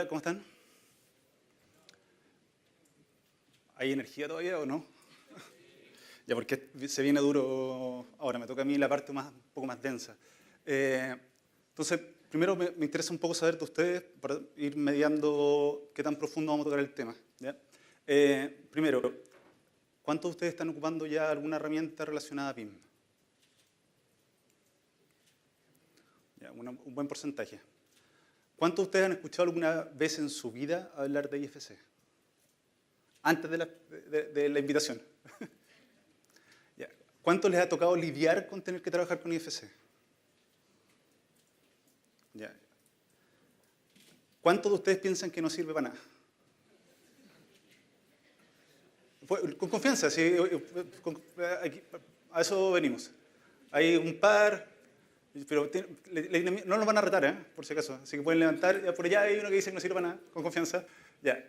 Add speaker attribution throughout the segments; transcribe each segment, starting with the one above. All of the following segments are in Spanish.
Speaker 1: ¿cómo están? ¿Hay energía todavía o no? Ya, porque se viene duro ahora, me toca a mí la parte un poco más densa. Entonces, primero me interesa un poco saber de ustedes para ir mediando qué tan profundo vamos a tocar el tema. ¿Ya? Primero, ¿cuántos de ustedes están ocupando ya alguna herramienta relacionada a BIM? Ya, un buen porcentaje. ¿Cuántos de ustedes han escuchado alguna vez en su vida hablar de IFC? Antes de la invitación. Ya. ¿Cuántos les ha tocado lidiar con tener que trabajar con IFC? Ya. ¿Cuántos de ustedes piensan que no sirve para nada? Con confianza, sí, a eso venimos. Hay un par, pero no nos van a retar, por si acaso. Así que pueden levantar. Por allá hay uno que dice que no sirve para nada, con confianza. Ya.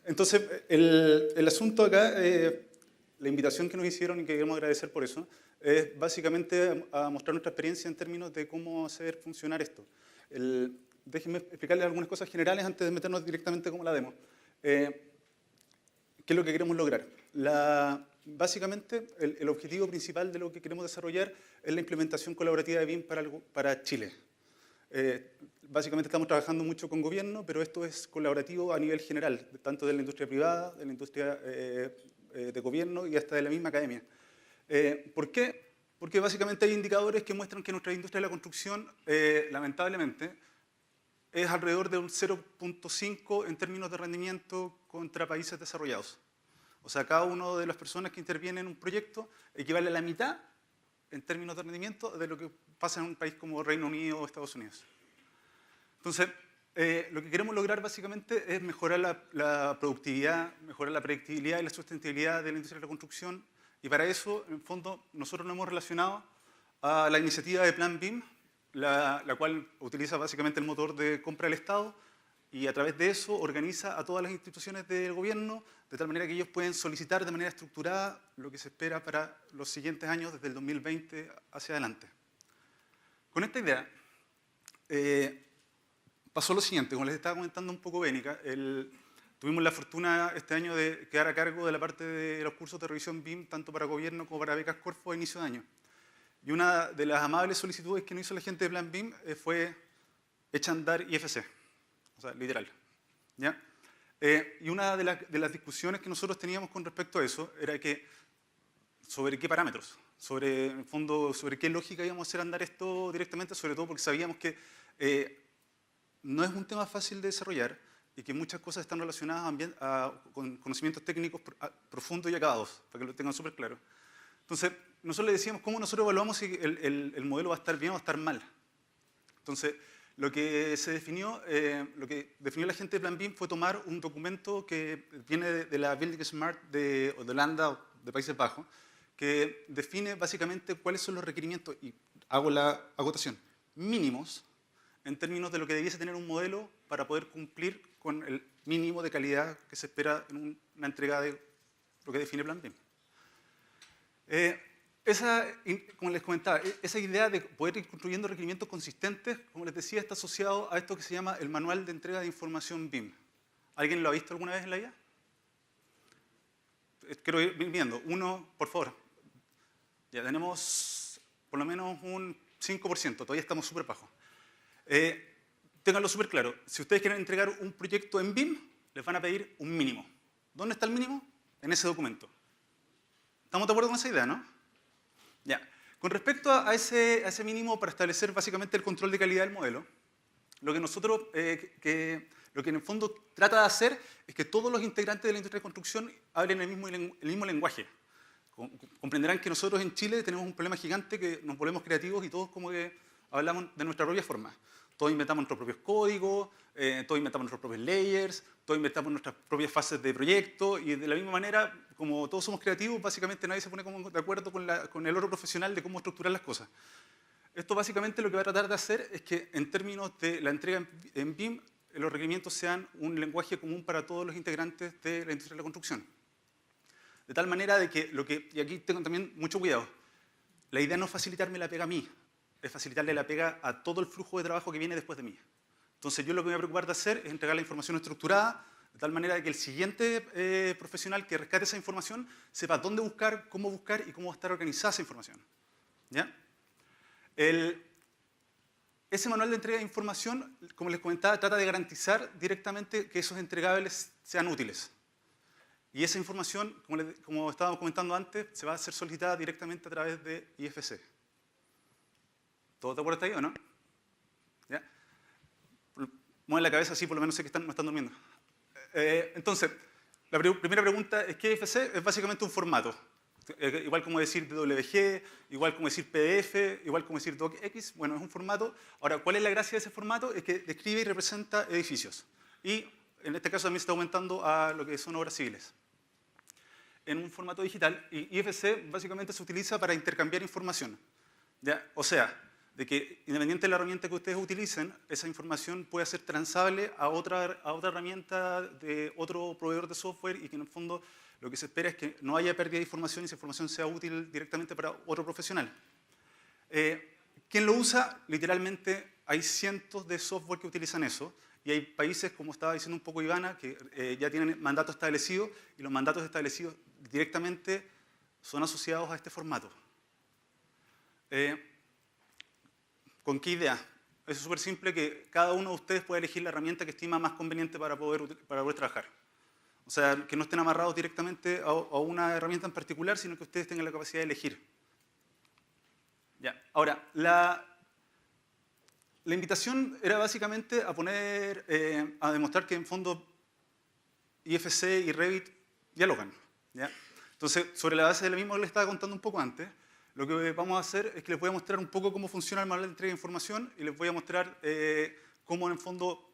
Speaker 1: Entonces, el asunto acá, la invitación que nos hicieron y que queremos agradecer por eso, es básicamente a mostrar nuestra experiencia en términos de cómo hacer funcionar esto. Déjenme explicarles algunas cosas generales antes de meternos directamente como la demo. ¿Qué es lo que queremos lograr? Básicamente, el objetivo principal de lo que queremos desarrollar es la implementación colaborativa de BIM para Chile. Básicamente estamos trabajando mucho con gobierno, pero esto es colaborativo a nivel general, tanto de la industria privada, de la industria de gobierno y hasta de la misma academia. ¿Por qué? Porque básicamente hay indicadores que muestran que nuestra industria de la construcción, lamentablemente, es alrededor de un 0.5 en términos de rendimiento contra países desarrollados. O sea, cada una de las personas que intervienen en un proyecto equivale a la mitad en términos de rendimiento de lo que pasa en un país como Reino Unido o Estados Unidos. Entonces, lo que queremos lograr básicamente es mejorar la productividad, mejorar la predictibilidad y la sustentabilidad de la industria de la construcción. Y para eso, en el fondo, nosotros nos hemos relacionado a la iniciativa de Plan BIM, la cual utiliza básicamente el motor de compra del Estado y a través de eso organiza a todas las instituciones del gobierno de tal manera que ellos pueden solicitar de manera estructurada lo que se espera para los siguientes años desde el 2020 hacia adelante. Con esta idea, pasó lo siguiente, como les estaba comentando un poco Bénica, tuvimos la fortuna este año de quedar a cargo de la parte de los cursos de revisión BIM, tanto para gobierno como para becas Corfo a inicio de año. Y una de las amables solicitudes que nos hizo la gente de Plan BIM fue echa a andar IFC, o sea, literal. ¿Ya? Y una de las discusiones que nosotros teníamos con respecto a eso era que sobre qué parámetros, en el fondo, sobre qué lógica íbamos a hacer andar esto directamente, sobre todo porque sabíamos que no es un tema fácil de desarrollar y que muchas cosas están relacionadas con conocimientos técnicos profundos y acabados, para que lo tengan súper claro. Entonces, nosotros le decíamos cómo nosotros evaluamos si el modelo va a estar bien o va a estar mal. Entonces, lo que definió la gente de Plan BIM fue tomar un documento que viene de la Building Smart de Holanda o de Países Bajos, que define básicamente cuáles son los requerimientos, y hago la acotación, mínimos en términos de lo que debiese tener un modelo para poder cumplir con el mínimo de calidad que se espera en una entrega de lo que define Plan BIM. Como les comentaba, esa idea de poder ir construyendo requerimientos consistentes, como les decía, está asociado a esto que se llama el Manual de Entrega de Información BIM. ¿Alguien lo ha visto alguna vez en la vida? Quiero ir viendo. Uno, por favor. Ya tenemos por lo menos un 5%, todavía estamos súper bajos. Ténganlo súper claro. Si ustedes quieren entregar un proyecto en BIM, les van a pedir un mínimo. ¿Dónde está el mínimo? En ese documento. ¿Estamos de acuerdo con esa idea, no? Ya. Con respecto a ese mínimo para establecer básicamente el control de calidad del modelo, lo que nosotros, lo que en el fondo trata de hacer es que todos los integrantes de la industria de construcción hablen el mismo lenguaje. Comprenderán que nosotros en Chile tenemos un problema gigante que nos volvemos creativos y todos como que hablamos de nuestra propia forma. Todos inventamos nuestros propios códigos, todos inventamos nuestros propios layers, todos inventamos nuestras propias fases de proyecto y de la misma manera, como todos somos creativos, básicamente nadie se pone de acuerdo con el otro profesional de cómo estructurar las cosas. Esto básicamente lo que va a tratar de hacer es que en términos de la entrega en BIM, los requerimientos sean un lenguaje común para todos los integrantes de la industria de la construcción. De tal manera de que, y aquí tengo también mucho cuidado, la idea no es facilitarme la pega a mí, es facilitarle la pega a todo el flujo de trabajo que viene después de mí. Entonces yo lo que me voy a preocupar de hacer es entregar la información estructurada, de tal manera que el siguiente profesional que rescate esa información sepa dónde buscar, cómo buscar y cómo va a estar organizada esa información. ¿Ya? Ese manual de entrega de información, como les comentaba, trata de garantizar directamente que esos entregables sean útiles. Y esa información, como estábamos comentando antes, se va a ser solicitada directamente a través de IFC. ¿Todos de acuerdo hasta ahí o no? ¿Ya? Mueven la cabeza así, por lo menos sé que no están durmiendo. Entonces, la primera pregunta es ¿qué IFC? Es básicamente un formato. Igual como decir DWG, igual como decir PDF, igual como decir DocX. Bueno, es un formato. Ahora, ¿cuál es la gracia de ese formato? Es que describe y representa edificios. Y en este caso también se está aumentando a lo que son obras civiles. En un formato digital, y IFC básicamente se utiliza para intercambiar información. ¿Ya? O sea, de que independiente de la herramienta que ustedes utilicen, esa información puede ser transable a otra herramienta de otro proveedor de software y que en el fondo lo que se espera es que no haya pérdida de información y esa información sea útil directamente para otro profesional. ¿Quién lo usa? Literalmente hay cientos de software que utilizan eso y hay países, como estaba diciendo un poco Ivana, que ya tienen mandatos establecidos y los mandatos establecidos directamente son asociados a este formato. ¿Con qué idea? Es súper simple que cada uno de ustedes puede elegir la herramienta que estima más conveniente para poder trabajar. O sea, que no estén amarrados directamente a una herramienta en particular, sino que ustedes tengan la capacidad de elegir. Ya. Ahora, la invitación era básicamente a demostrar que en fondo IFC y Revit dialogan. ¿Ya? Entonces, sobre la base de lo mismo que les estaba contando un poco antes, lo que vamos a hacer es que les voy a mostrar un poco cómo funciona el manual de entrega de información y les voy a mostrar cómo en el fondo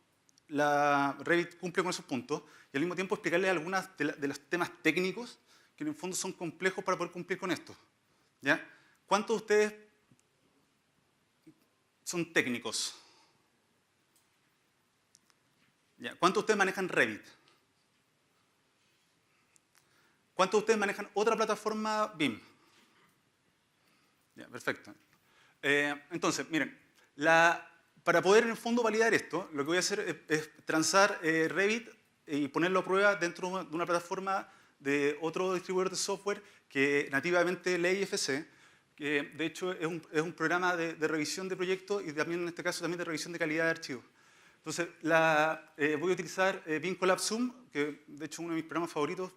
Speaker 1: la Revit cumple con esos puntos y al mismo tiempo explicarles algunos de los temas técnicos que en el fondo son complejos para poder cumplir con esto. ¿Ya? ¿Cuántos de ustedes son técnicos? ¿Ya? ¿Cuántos de ustedes manejan Revit? ¿Cuántos de ustedes manejan otra plataforma BIM? Ya, perfecto. Entonces, miren, para poder en el fondo validar esto, lo que voy a hacer es transar Revit y ponerlo a prueba dentro de una plataforma de otro distribuidor de software que nativamente lee IFC, que de hecho es un programa de revisión de proyectos y también en este caso también de revisión de calidad de archivos. Entonces, voy a utilizar BIM Collab Zoom, que de hecho es uno de mis programas favoritos,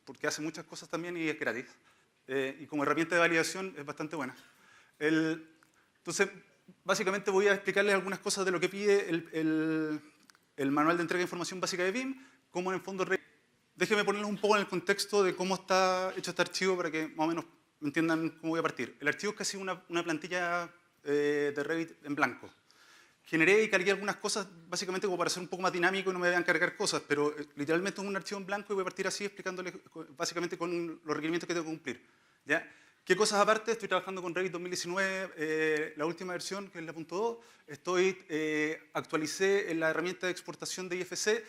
Speaker 1: porque hace muchas cosas también y es gratis. Y como herramienta de validación es bastante buena. Entonces, básicamente voy a explicarles algunas cosas de lo que pide el manual de entrega de información básica de BIM, cómo en el fondo... Déjenme ponerlos un poco en el contexto de cómo está hecho este archivo para que más o menos entiendan cómo voy a partir. El archivo es casi una plantilla de Revit en blanco. Generé y cargué algunas cosas básicamente como para ser un poco más dinámico y no me vayan a cargar cosas, pero literalmente es un archivo en blanco y voy a partir así explicándoles básicamente con los requerimientos que tengo que cumplir. ¿Ya? ¿Qué cosas aparte? Estoy trabajando con Revit 2019, la última versión, que es la .2. Actualicé en la herramienta de exportación de IFC,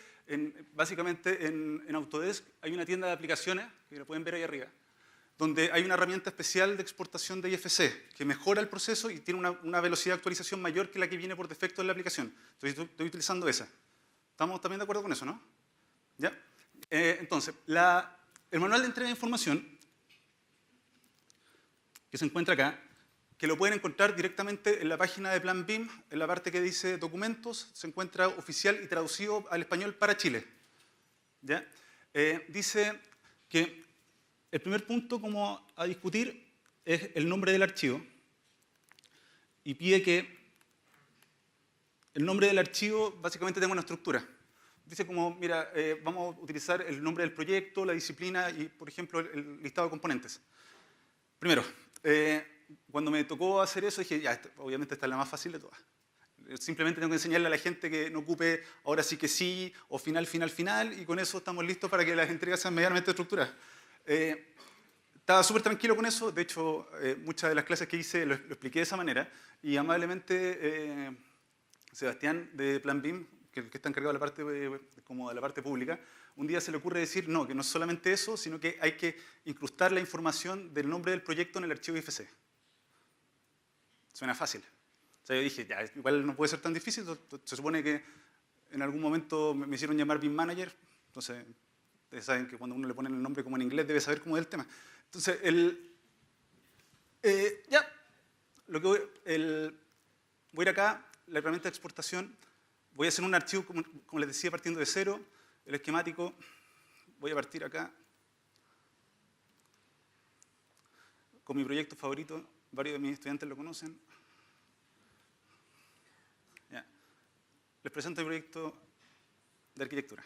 Speaker 1: básicamente en Autodesk hay una tienda de aplicaciones, que la pueden ver ahí arriba, donde hay una herramienta especial de exportación de IFC que mejora el proceso y tiene una velocidad de actualización mayor que la que viene por defecto en la aplicación. Entonces estoy utilizando esa. ¿Estamos también de acuerdo con eso, no? ¿Ya? Entonces, el manual de entrega de información, que se encuentra acá, que lo pueden encontrar directamente en la página de Plan BIM, en la parte que dice documentos, se encuentra oficial y traducido al español para Chile. ¿Ya? Dice que el primer punto como a discutir es el nombre del archivo y pide que el nombre del archivo básicamente tenga una estructura. Dice como, mira, vamos a utilizar el nombre del proyecto, la disciplina y, por ejemplo, el listado de componentes. Primero, cuando me tocó hacer eso dije, ya, obviamente esta es la más fácil de todas. Simplemente tengo que enseñarle a la gente que no ocupe ahora sí que sí o final, final, final y con eso estamos listos para que las entregas sean medianamente estructuradas. Estaba súper tranquilo con eso, de hecho muchas de las clases que hice lo expliqué de esa manera y amablemente Sebastián de Plan BIM, que está encargado de la parte, como de la parte pública, un día se le ocurre decir no, que no es solamente eso, sino que hay que incrustar la información del nombre del proyecto en el archivo IFC. Suena fácil. O sea, yo dije, ya, igual no puede ser tan difícil, se supone que en algún momento me hicieron llamar BIM Manager, entonces, ustedes saben que cuando uno le pone el nombre como en inglés debe saber cómo es el tema. Entonces, ya, lo que voy a ir acá, la herramienta de exportación, voy a hacer un archivo, como les decía, partiendo de cero, el esquemático, voy a partir acá con mi proyecto favorito, varios de mis estudiantes lo conocen. Ya. Les presento el proyecto de arquitectura.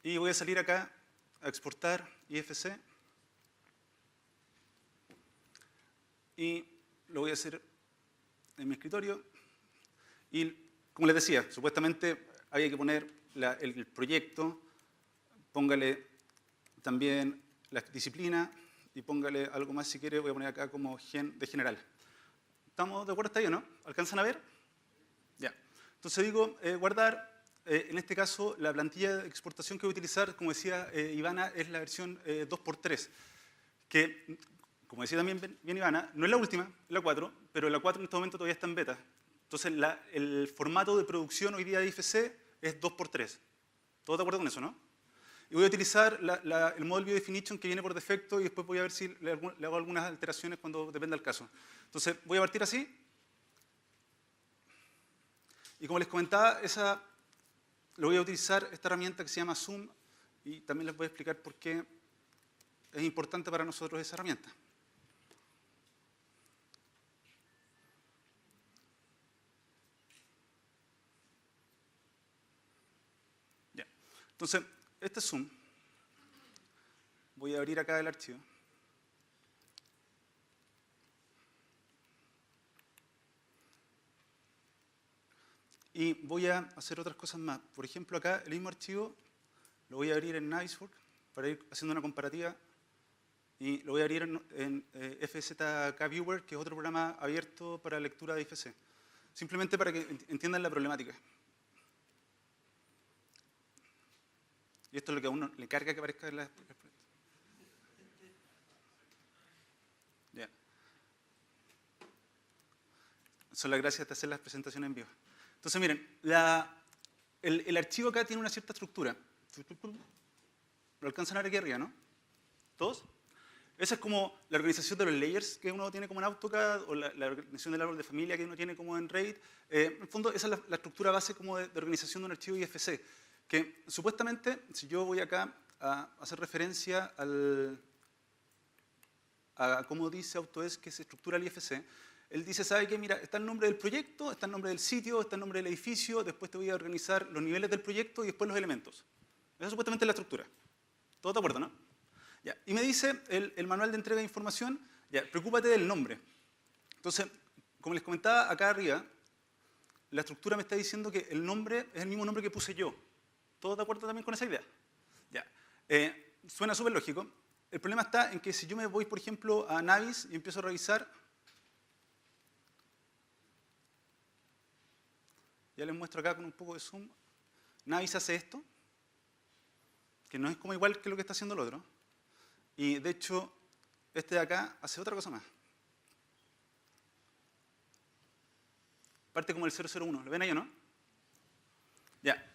Speaker 1: Y voy a salir acá a exportar IFC. Y lo voy a hacer en mi escritorio. Y como les decía, supuestamente había que poner el proyecto, póngale también la disciplina y póngale algo más si quiere, voy a poner acá como de general. ¿Estamos de acuerdo hasta ahí o no? ¿Alcanzan a ver? Ya. Entonces digo, guardar. En este caso, la plantilla de exportación que voy a utilizar, como decía Ivana, es la versión 2x3, que, como decía también bien Ivana, no es la última, es la 4, pero la 4 en este momento todavía está en beta. Entonces, el formato de producción hoy día de IFC es 2x3. ¿Todos de acuerdo con eso, no? Y voy a utilizar el Model View Definition que viene por defecto y después voy a ver si le hago algunas alteraciones cuando dependa del caso. Entonces, voy a partir así. Y como les comentaba, lo voy a utilizar esta herramienta que se llama Zoom y también les voy a explicar por qué es importante para nosotros esa herramienta. Ya. Entonces, este es Zoom. Voy a abrir acá el archivo. Y voy a hacer otras cosas más. Por ejemplo, acá el mismo archivo lo voy a abrir en Naviswork para ir haciendo una comparativa. Y lo voy a abrir en FZK Viewer, que es otro programa abierto para lectura de IFC. Simplemente para que entiendan la problemática. Y esto es lo que a uno le carga que aparezca en la... Ya. Son las gracias de hacer las presentaciones en vivo. Entonces, miren, el archivo acá tiene una cierta estructura. ¿Lo alcanzan a ver aquí arriba, no? ¿Todos? Esa es como la organización de los layers que uno tiene como en AutoCAD o la organización del árbol de familia que uno tiene como en Revit. En el fondo, esa es la estructura base como de organización de un archivo IFC. Que supuestamente, si yo voy acá a hacer referencia a cómo dice Autodesk que se estructura el IFC, él dice, ¿sabe qué? Mira, está el nombre del proyecto, está el nombre del sitio, está el nombre del edificio, después te voy a organizar los niveles del proyecto y después los elementos. Esa supuestamente es la estructura. ¿Todos de acuerdo, no? Ya. Y me dice el manual de entrega de información, ya, preocúpate del nombre. Entonces, como les comentaba acá arriba, la estructura me está diciendo que el nombre es el mismo nombre que puse yo. ¿Todos de acuerdo también con esa idea? Ya. Suena súper lógico. El problema está en que si yo me voy, por ejemplo, a Navis y empiezo a revisar, ya les muestro acá con un poco de zoom, Navis hace esto, que no es como igual que lo que está haciendo el otro. Y de hecho, este de acá hace otra cosa más. Parte como el 001. ¿Lo ven ahí o no? Ya.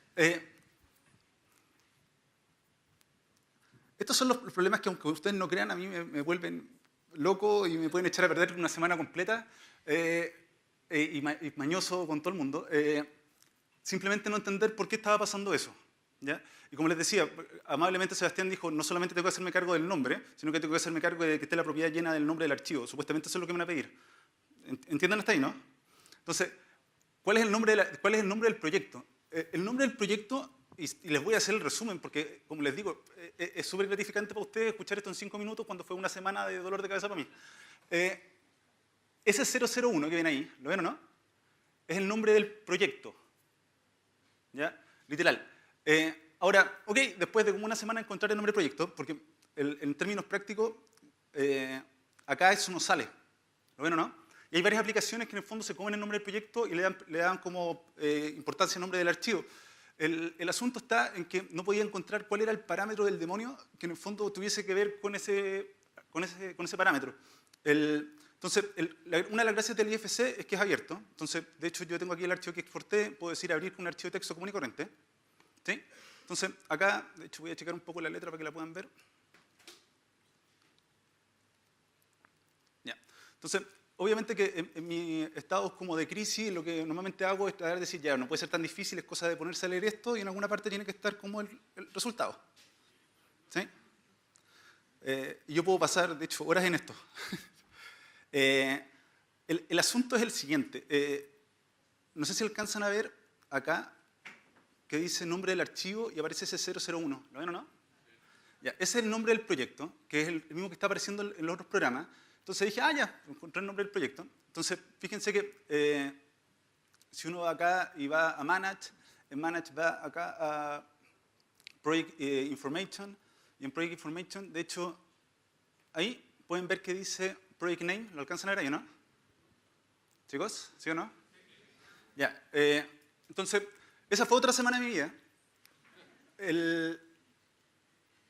Speaker 1: Estos son los problemas que, aunque ustedes no crean, a mí me vuelven loco y me pueden echar a perder una semana completa y mañoso con todo el mundo. Simplemente no entender por qué estaba pasando eso. ¿Ya? Y como les decía, amablemente Sebastián dijo, no solamente tengo que hacerme cargo del nombre, sino que tengo que hacerme cargo de que esté la propiedad llena del nombre del archivo. Supuestamente eso es lo que me van a pedir. ¿Entienden hasta ahí, no? Entonces, ¿cuál es el nombre del proyecto? El nombre del proyecto, y les voy a hacer el resumen, porque, como les digo, es súper gratificante para ustedes escuchar esto en 5 minutos cuando fue una semana de dolor de cabeza para mí. Ese 001 que ven ahí, ¿lo ven o no? Es el nombre del proyecto. ¿Ya? Literal. Ahora, ok, después de como una semana encontrar el nombre del proyecto, porque en términos prácticos, acá eso no sale. ¿Lo ven o no? Y hay varias aplicaciones que en el fondo se comen el nombre del proyecto y le dan como importancia al nombre del archivo. El asunto está en que no podía encontrar cuál era el parámetro del demonio que en el fondo tuviese que ver con ese parámetro. Entonces, una de las gracias del IFC es que es abierto. Entonces, de hecho, yo tengo aquí el archivo que exporté, puedo decir abrir con un archivo de texto común y corriente. ¿Sí? Entonces, acá, de hecho, voy a checar un poco la letra para que la puedan ver. Ya. Entonces, obviamente que en mi estado como de crisis, lo que normalmente hago es tratar de decir, ya, no puede ser tan difícil, es cosa de ponerse a leer esto y en alguna parte tiene que estar como el resultado. ¿Sí? Y yo puedo pasar, de hecho, horas en esto. El asunto es el siguiente. No sé si alcanzan a ver acá que dice nombre del archivo y aparece ese 001. ¿Lo ven o no? Ya, ese es el nombre del proyecto, que es el mismo que está apareciendo en los otros programas. Entonces dije, ya, encontré el nombre del proyecto. Entonces, fíjense que si uno va acá y va a Manage, en Manage va acá a Project Information, y en Project Information, de hecho, ahí pueden ver que dice Project Name. ¿Lo alcanzan a ver ahí o no? ¿Chicos? ¿Sí o no? Ya. Entonces, esa fue otra semana de mi vida.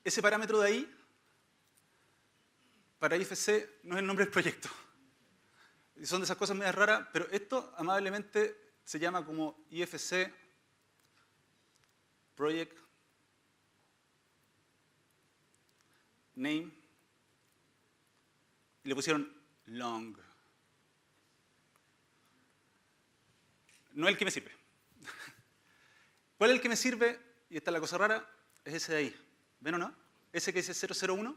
Speaker 1: Ese parámetro de ahí, para IFC, no es el nombre del proyecto. Y son de esas cosas medio raras, pero esto amablemente se llama como IFC Project Name. Y le pusieron long. No es el que me sirve. ¿Cuál es el que me sirve? Y esta es la cosa rara, es ese de ahí. ¿Ven o no? Ese que dice 001.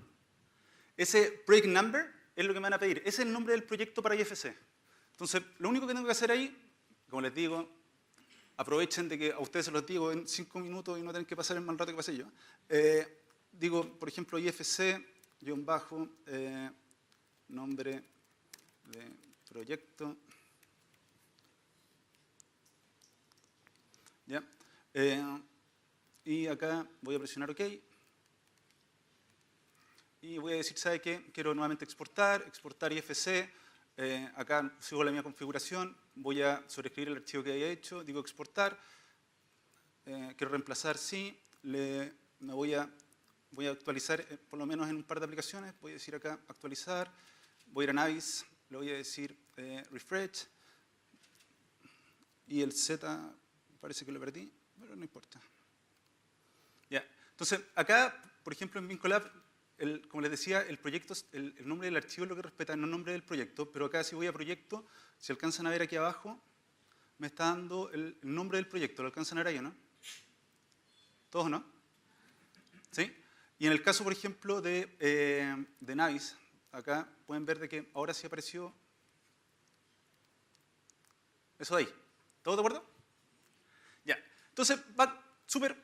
Speaker 1: Ese project number es lo que me van a pedir. Ese es el nombre del proyecto para IFC. Entonces, lo único que tengo que hacer ahí, como les digo, aprovechen de que a ustedes se los digo en 5 minutos y no tienen que pasar el mal rato que pasé yo. Digo, por ejemplo, IFC, nombre de proyecto. ¿Ya? Y acá voy a presionar OK. Y voy a decir, ¿sabe qué? Quiero nuevamente exportar IFC. Acá sigo la misma configuración. Voy a sobreescribir el archivo que haya hecho. Digo exportar. Quiero reemplazar, sí. Me voy a actualizar por lo menos en un par de aplicaciones. Voy a decir acá actualizar. Voy a ir a Navis. Le voy a decir refresh. Y el Z parece que lo perdí, pero no importa. Ya. Entonces, acá, por ejemplo, en Vincolab, como les decía, el proyecto, el nombre del archivo es lo que respeta, no el nombre del proyecto, pero acá si voy a proyecto, si alcanzan a ver aquí abajo, me está dando el nombre del proyecto. ¿Lo alcanzan a ver ahí o no? ¿Todos no? ¿Sí? Y en el caso, por ejemplo, de Navis, acá pueden ver de que ahora sí apareció eso de ahí. ¿Todos de acuerdo? Ya. Entonces, va súper.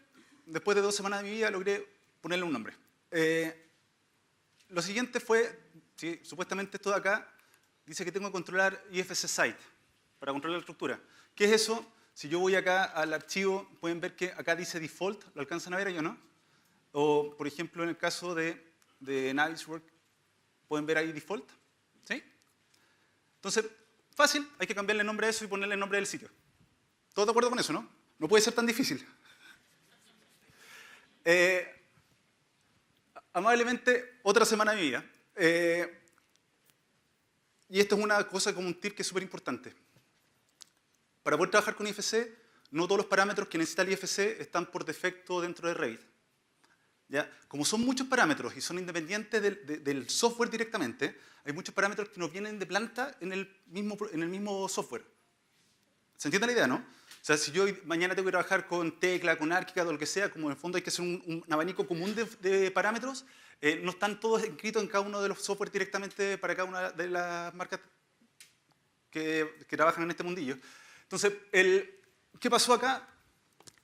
Speaker 1: Después de 2 semanas de mi vida logré ponerle un nombre. Lo siguiente fue, sí, supuestamente esto de acá, dice que tengo que controlar IFC Site para controlar la estructura. ¿Qué es eso? Si yo voy acá al archivo, pueden ver que acá dice default, ¿lo alcanzan a ver ahí o no? O, por ejemplo, en el caso de Navisworks, pueden ver ahí default. ¿Sí? Entonces, fácil, hay que cambiarle el nombre a eso y ponerle el nombre del sitio. ¿Todos de acuerdo con eso, no? No puede ser tan difícil. Amablemente, otra semana de mi vida. Y esto es una cosa como un tip que es súper importante. Para poder trabajar con IFC, no todos los parámetros que necesita el IFC están por defecto dentro de Revit. ¿Ya? Como son muchos parámetros y son independientes del software directamente, hay muchos parámetros que nos vienen de planta en el mismo software. ¿Se entiende la idea, no? O sea, si yo mañana tengo que trabajar con Tecla, con ArchiCAD o lo que sea, como en el fondo hay que hacer un abanico común de parámetros, no están todos inscritos en cada uno de los software directamente para cada una de las marcas que trabajan en este mundillo. Entonces, ¿qué pasó acá?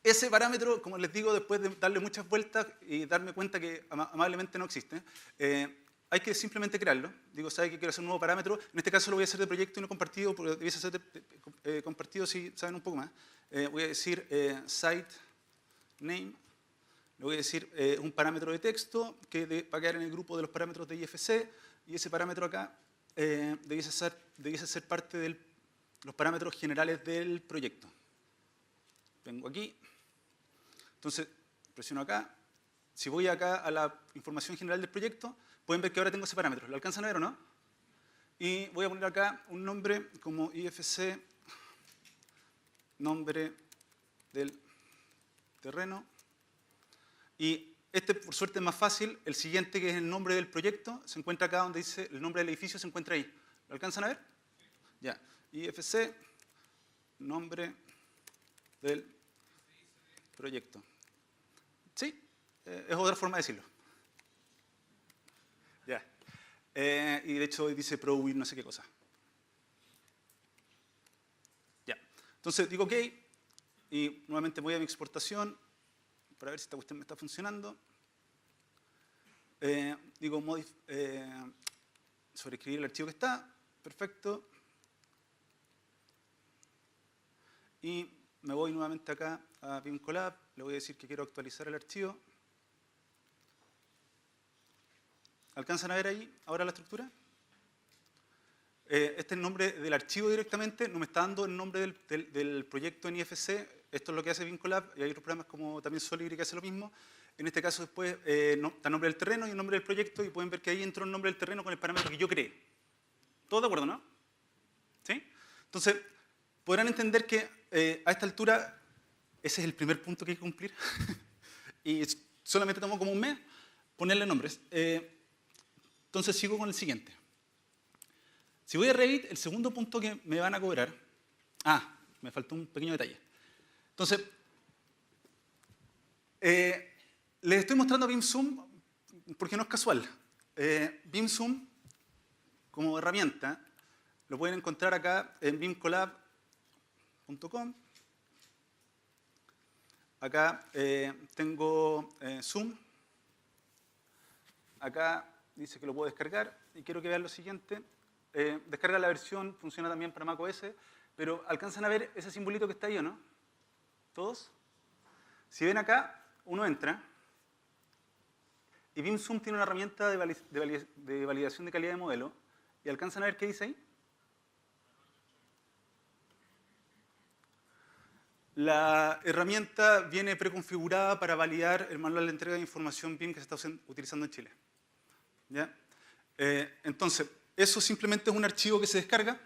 Speaker 1: Ese parámetro, como les digo, después de darle muchas vueltas y darme cuenta que amablemente no existe, hay que simplemente crearlo. Digo, ¿sabe que quiero hacer un nuevo parámetro? En este caso lo voy a hacer de proyecto y no compartido, porque debiese ser compartido si saben un poco más. Voy a decir site name. Le voy a decir un parámetro de texto que va a quedar en el grupo de los parámetros de IFC, y ese parámetro acá debiese ser parte de los parámetros generales del proyecto. Vengo aquí. Entonces, presiono acá. Si voy acá a la información general del proyecto, pueden ver que ahora tengo ese parámetro. ¿Lo alcanzan a ver o no? Y voy a poner acá un nombre como IFC, nombre del terreno. Y este, por suerte, es más fácil. El siguiente, que es el nombre del proyecto, se encuentra acá donde dice el nombre del edificio, se encuentra ahí. ¿Lo alcanzan a ver? Ya. IFC, nombre del proyecto. Sí, es otra forma de decirlo. Ya. Y de hecho dice ProWin no sé qué cosa. Ya. Entonces digo OK. Y nuevamente voy a mi exportación para ver si esta cuestión me está funcionando. Digo sobreescribir el archivo que está. Perfecto. Y me voy nuevamente acá a BIMColab. Le voy a decir que quiero actualizar el archivo. ¿Alcanzan a ver ahí ahora la estructura? Este es el nombre del archivo directamente. No me está dando el nombre del proyecto en IFC. Esto es lo que hace BIMColab. Y hay otros programas como también Solibri que hace lo mismo. En este caso después está el nombre del terreno y el nombre del proyecto. Y pueden ver que ahí entró el nombre del terreno con el parámetro que yo creé. ¿Todos de acuerdo, no? ¿Sí? Entonces, podrán entender que a esta altura ese es el primer punto que hay que cumplir. Y solamente tomó como un mes ponerle nombres. Entonces sigo con el siguiente. Si voy a Revit, el segundo punto que me van a cobrar... me faltó un pequeño detalle. Entonces, les estoy mostrando BIMzoom porque no es casual. BIMzoom, como herramienta, lo pueden encontrar acá en bimcolab.com. Acá tengo Zoom. Acá dice que lo puedo descargar. Y quiero que vean lo siguiente. Descarga la versión, funciona también para macOS. Pero ¿alcanzan a ver ese simbolito que está ahí o no? ¿Todos? Si ven acá, uno entra. Y BIMzoom tiene una herramienta de validación de calidad de modelo. ¿Y alcanzan a ver qué dice ahí? La herramienta viene preconfigurada para validar el manual de entrega de información BIM que se está utilizando en Chile. ¿Ya? Entonces, eso simplemente es un archivo que se descarga.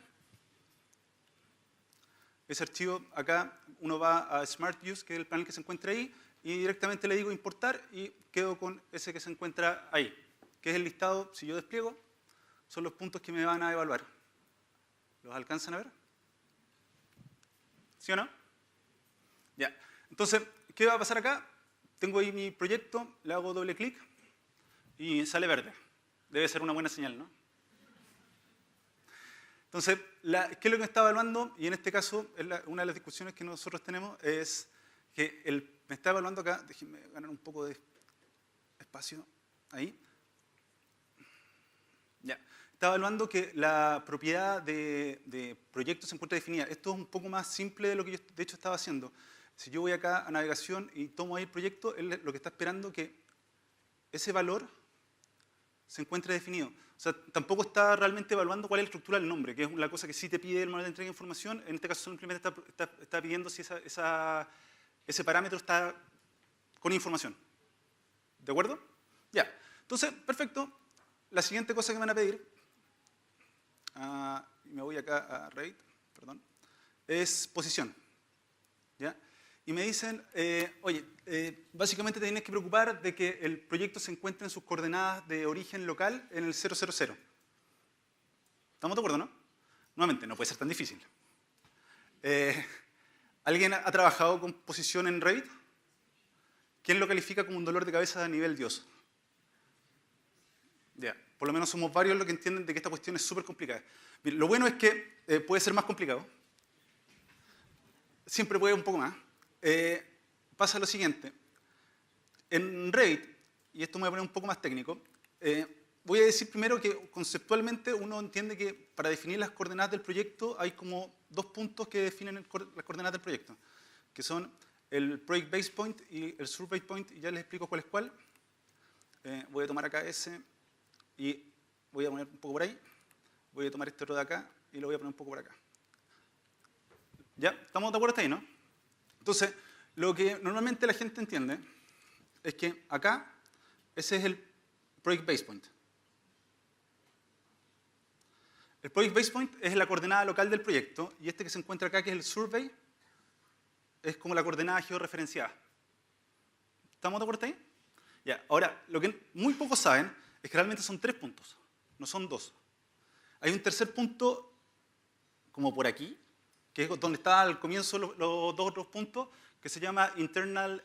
Speaker 1: Ese archivo, acá uno va a Smart Views, que es el panel que se encuentra ahí, y directamente le digo importar y quedo con ese que se encuentra ahí, que es el listado. Si yo despliego, son los puntos que me van a evaluar. ¿Los alcanzan a ver? ¿Sí o no? Ya. Entonces, ¿qué va a pasar acá? Tengo ahí mi proyecto, le hago doble clic y sale verde. Debe ser una buena señal, ¿no? Entonces, ¿qué es lo que me está evaluando? Y en este caso, una de las discusiones que nosotros tenemos es que me está evaluando acá. Déjenme ganar un poco de espacio ahí. Ya. Está evaluando que la propiedad de proyecto se encuentra definida. Esto es un poco más simple de lo que yo, de hecho, estaba haciendo. Si yo voy acá a navegación y tomo ahí el proyecto, él lo que está esperando es que ese valor se encuentre definido. O sea, tampoco está realmente evaluando cuál es la estructura del nombre, que es la cosa que sí te pide el manual de entrega de información. En este caso simplemente está pidiendo si ese parámetro está con información. ¿De acuerdo? Ya. Entonces, perfecto. La siguiente cosa que me van a pedir, me voy acá a Revit, perdón, es posición. ¿Ya? Y me dicen, oye, básicamente te tienes que preocupar de que el proyecto se encuentre en sus coordenadas de origen local en el 000. ¿Estamos de acuerdo, no? Nuevamente, no puede ser tan difícil. ¿Alguien ha trabajado con posición en Revit? ¿Quién lo califica como un dolor de cabeza a nivel Dios? Ya, por lo menos somos varios los que entienden de que esta cuestión es súper complicada. Bien, lo bueno es que puede ser más complicado. Siempre puede un poco más. Pasa lo siguiente. En Revit, y esto me voy a poner un poco más técnico, voy a decir primero que conceptualmente uno entiende que para definir las coordenadas del proyecto hay como dos puntos que definen las coordenadas del proyecto, que son el Project Base Point y el Survey Point, y ya les explico cuál es cuál. Voy a tomar acá ese y voy a poner un poco por ahí. Voy a tomar este otro de acá y lo voy a poner un poco por acá. ¿Ya? ¿Estamos de acuerdo hasta ahí, no? Entonces, lo que normalmente la gente entiende es que acá, ese es el Project Base Point. El project base point es la coordenada local del proyecto y este que se encuentra acá, que es el survey, es como la coordenada georreferenciada. ¿Estamos de acuerdo ahí? Ya, ahora, lo que muy pocos saben es que realmente son 3 puntos, no son 2. Hay un tercer punto, como por aquí, que es donde está al comienzo los 2 otros puntos, que se llama internal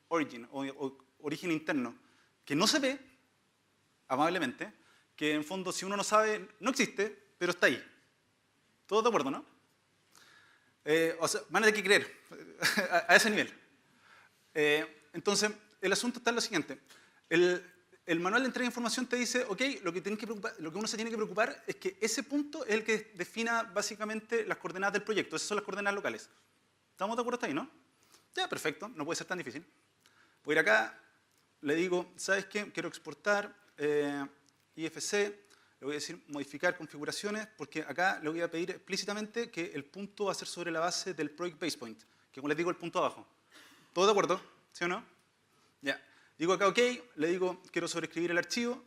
Speaker 1: origin, o origen interno, que no se ve, amablemente, que en fondo si uno no sabe, no existe, pero está ahí. ¿Todos de acuerdo, no? O sea, van a tener que creer a ese nivel. Entonces, el asunto está en lo siguiente. El manual de entrega de información te dice, ok, lo que uno se tiene que preocupar es que ese punto es el que defina básicamente las coordenadas del proyecto. Esas son las coordenadas locales. ¿Estamos de acuerdo hasta ahí, no? Ya, perfecto, no puede ser tan difícil. Voy a ir acá, le digo, ¿sabes qué? Quiero exportar IFC, le voy a decir modificar configuraciones, porque acá le voy a pedir explícitamente que el punto va a ser sobre la base del project base point, que como les digo, el punto abajo. ¿Todos de acuerdo? ¿Sí o no? Ya. Digo acá OK, le digo quiero sobreescribir el archivo,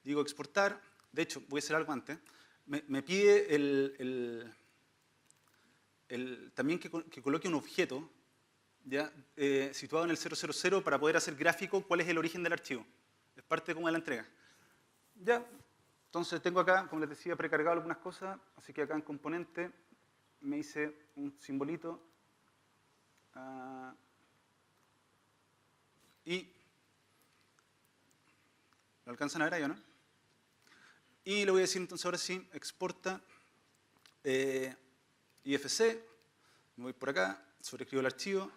Speaker 1: digo exportar, de hecho voy a hacer algo antes, me pide también que coloque un objeto ya, situado en el 000 para poder hacer gráfico cuál es el origen del archivo. Es parte como de la entrega. Ya, entonces tengo acá, como les decía, precargado algunas cosas, así que acá en componente me hice un simbolito y lo alcanzan a ver ahí, ¿o no? Y le voy a decir entonces ahora sí, exporta IFC, me voy por acá, sobreescribo el archivo.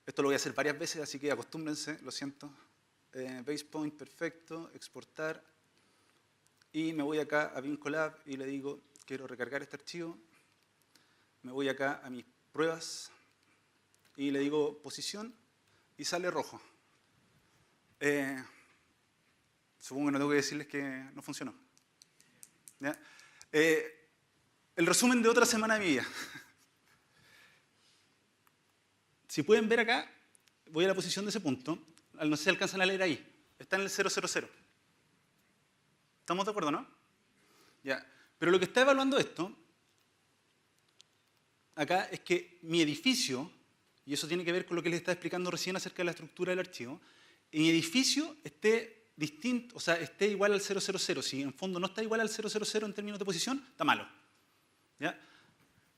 Speaker 1: Esto lo voy a hacer varias veces, así que acostúmbrense, lo siento. Base point, perfecto, exportar. Y me voy acá a Vincolab y le digo, quiero recargar este archivo. Me voy acá a mis pruebas y le digo posición y sale rojo. Supongo que no tengo que decirles que no funcionó. ¿Ya? El resumen de otra semana de mi vida. Si pueden ver acá, voy a la posición de ese punto. No sé si alcanzan a leer ahí. Está en el 000. ¿Estamos de acuerdo, no? Ya. Pero lo que está evaluando esto, acá, es que mi edificio, y eso tiene que ver con lo que les estaba explicando recién acerca de la estructura del archivo, mi edificio esté distinto, o sea, esté igual al 000. Si en fondo no está igual al 000 en términos de posición, está malo. ¿Ya?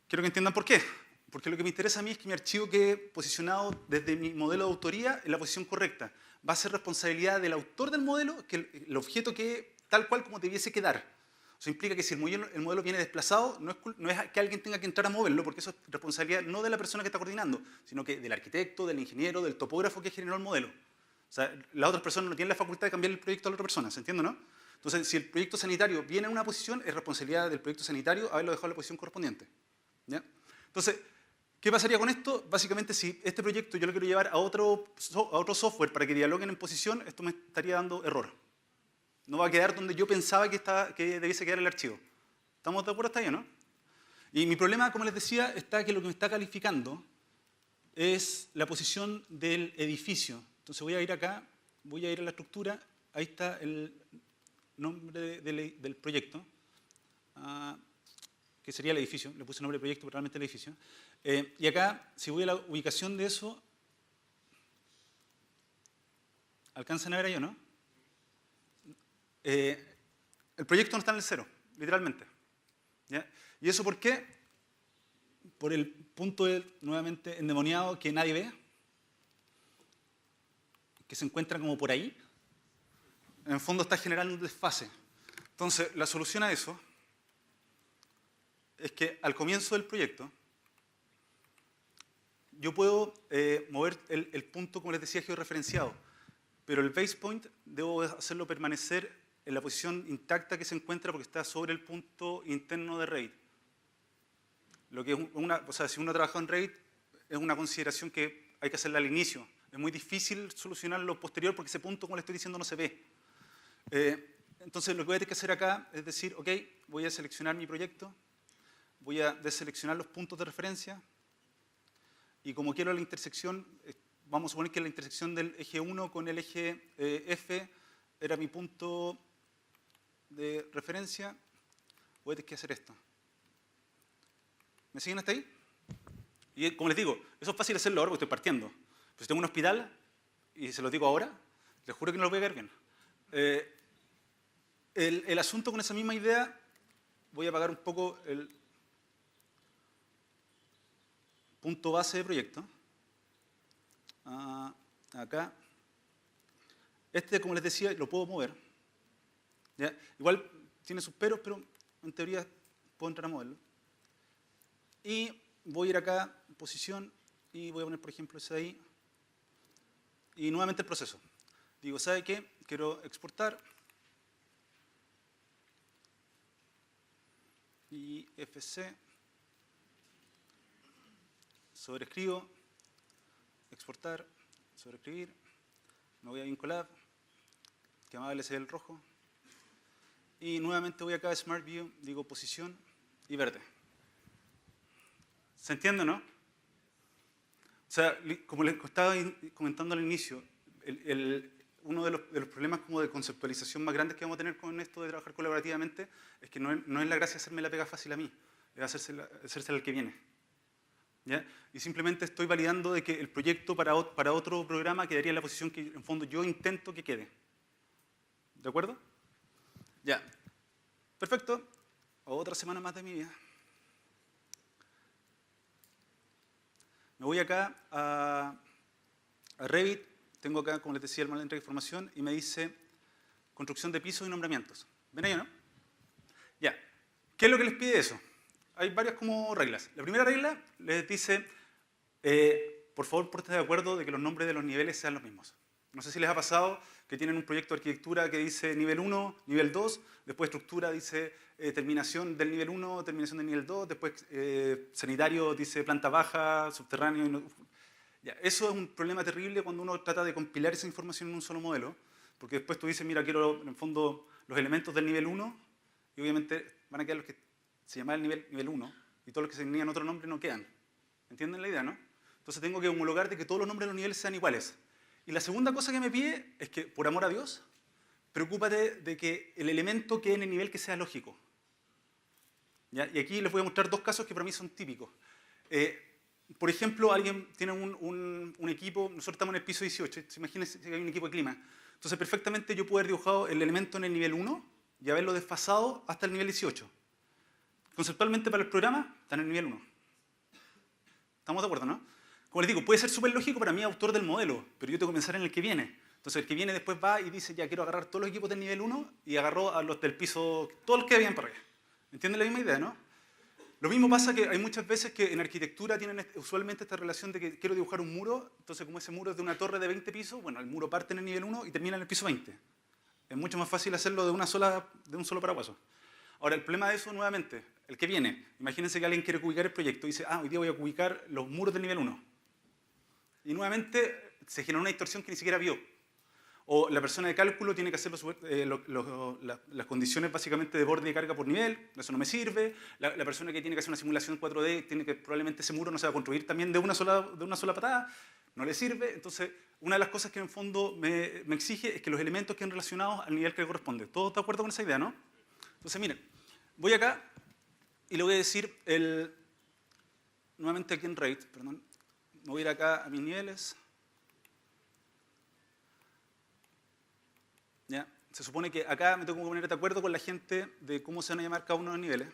Speaker 1: Quiero que entiendan por qué. Porque lo que me interesa a mí es que mi archivo quede posicionado desde mi modelo de autoría en la posición correcta. Va a ser responsabilidad del autor del modelo que el objeto quede tal cual como debiese quedar. Eso implica que si el modelo viene desplazado, no es que alguien tenga que entrar a moverlo, porque eso es responsabilidad no de la persona que está coordinando, sino que del arquitecto, del ingeniero, del topógrafo que generó el modelo. O sea, las otras personas no tienen la facultad de cambiar el proyecto a la otra persona, ¿se entiende, no? Entonces, si el proyecto sanitario viene a una posición, es responsabilidad del proyecto sanitario haberlo dejado en la posición correspondiente. ¿Ya? Entonces, ¿qué pasaría con esto? Básicamente, si este proyecto yo lo quiero llevar a otro software para que dialoguen en posición, esto me estaría dando error. No va a quedar donde yo pensaba que debiese quedar el archivo. ¿Estamos de acuerdo hasta ahí, no? Y mi problema, como les decía, está que lo que me está calificando es la posición del edificio. Entonces voy a ir acá, voy a ir a la estructura, ahí está el nombre del proyecto, que sería el edificio, le puse nombre de proyecto, pero realmente el edificio. Y acá, si voy a la ubicación de eso, ¿alcanzan a ver ahí o no? El proyecto no está en el 0, literalmente. ¿Ya? ¿Y eso por qué? Por el punto nuevamente endemoniado que nadie ve, que se encuentra como por ahí. En el fondo está generando un desfase. Entonces, la solución a eso es que al comienzo del proyecto yo puedo mover el punto, como les decía, georreferenciado, pero el base point debo hacerlo permanecer en la posición intacta que se encuentra porque está sobre el punto interno de RAID. Lo que es o sea, si uno trabaja en RAID, es una consideración que hay que hacerla al inicio. Es muy difícil solucionarlo posterior porque ese punto, como le estoy diciendo, no se ve. Entonces, lo que voy a tener que hacer acá es decir, ok, voy a seleccionar mi proyecto, voy a deseleccionar los puntos de referencia y como quiero la intersección, vamos a suponer que la intersección del eje 1 con el eje F era mi punto de referencia, voy a tener que hacer esto. ¿Me siguen hasta ahí? Y como les digo, eso es fácil hacerlo ahora porque estoy partiendo. Pero si tengo un hospital, y se lo digo ahora, les juro que no lo voy a quedar bien. El asunto con esa misma idea, voy a apagar un poco el punto base de proyecto. Acá. Este, como les decía, lo puedo mover. ¿Ya? Igual tiene sus peros, pero en teoría puedo entrar a moverlo. Y voy a ir acá, posición, y voy a poner, por ejemplo, ese de ahí. Y nuevamente el proceso. Digo, ¿sabe qué? Quiero exportar. Y FC. Sobreescribo. Exportar. Sobreescribir. Me voy a Vincolab. Que amable sea el rojo. Y nuevamente voy acá a Smart View. Digo posición y verde. ¿Se entiende, no? O sea, como les estaba comentando al inicio, uno de los problemas como de conceptualización más grandes que vamos a tener con esto de trabajar colaborativamente es que no es la gracia hacerme la pega fácil a mí, es hacérsela al que viene. ¿Ya? Y simplemente estoy validando de que el proyecto para otro programa quedaría en la posición que en fondo yo intento que quede. ¿De acuerdo? Ya. Perfecto. Otra semana más de mi vida. Me voy acá a Revit, tengo acá, como les decía, el manual de entrega de información y me dice construcción de pisos y nombramientos. ¿Ven ahí o no? Ya. ¿Qué es lo que les pide eso? Hay varias como reglas. La primera regla les dice, por favor, ponte de acuerdo de que los nombres de los niveles sean los mismos. No sé si les ha pasado que tienen un proyecto de arquitectura que dice nivel 1, nivel 2, después estructura dice terminación del nivel 1, terminación del nivel 2, después sanitario dice planta baja, subterráneo. Ya, eso es un problema terrible cuando uno trata de compilar esa información en un solo modelo, porque después tú dices, mira, quiero en el fondo los elementos del nivel 1, y obviamente van a quedar los que se llaman el nivel 1, y todos los que se tenían otro nombre no quedan. ¿Entienden la idea, no? Entonces tengo que homologar de que todos los nombres de los niveles sean iguales. Y la segunda cosa que me pide es que, por amor a Dios, preocúpate de que el elemento quede en el nivel que sea lógico. ¿Ya? Y aquí les voy a mostrar dos casos que para mí son típicos. Por ejemplo, alguien tiene un equipo, nosotros estamos en el piso 18, imagínense que hay un equipo de clima. Entonces, perfectamente yo puedo haber dibujado el elemento en el nivel 1 y haberlo desfasado hasta el nivel 18. Conceptualmente para el programa, está en el nivel 1. ¿Estamos de acuerdo, no? Como les digo, puede ser súper lógico para mí, autor del modelo, pero yo tengo que pensar en el que viene. Entonces, el que viene después va y dice, ya quiero agarrar todos los equipos del nivel 1 y agarró a los del piso, todos los que habían para arriba. ¿Entienden la misma idea, no? Lo mismo pasa que hay muchas veces que en arquitectura tienen usualmente esta relación de que quiero dibujar un muro, entonces como ese muro es de una torre de 20 pisos, bueno, el muro parte en el nivel 1 y termina en el piso 20. Es mucho más fácil hacerlo de un solo paraguaso. Ahora, el problema de eso, nuevamente, el que viene, imagínense que alguien quiere cubicar el proyecto y dice, hoy día voy a cubicar los muros del nivel 1. Y nuevamente se genera una distorsión que ni siquiera vio. O la persona de cálculo tiene que hacer las condiciones básicamente de borde y carga por nivel, eso no me sirve. La persona que tiene que hacer una simulación 4D tiene que probablemente ese muro no se va a construir también de una sola patada, no le sirve. Entonces, una de las cosas que en el fondo me exige es que los elementos queden relacionados al nivel que le corresponde. ¿Todos de acuerdo con esa idea, no? Entonces, miren, voy acá y le voy a decir nuevamente aquí en Revit, perdón. Me voy a ir acá a mis niveles. ¿Ya? Se supone que acá me tengo que poner de acuerdo con la gente de cómo se van a llamar cada uno de los niveles.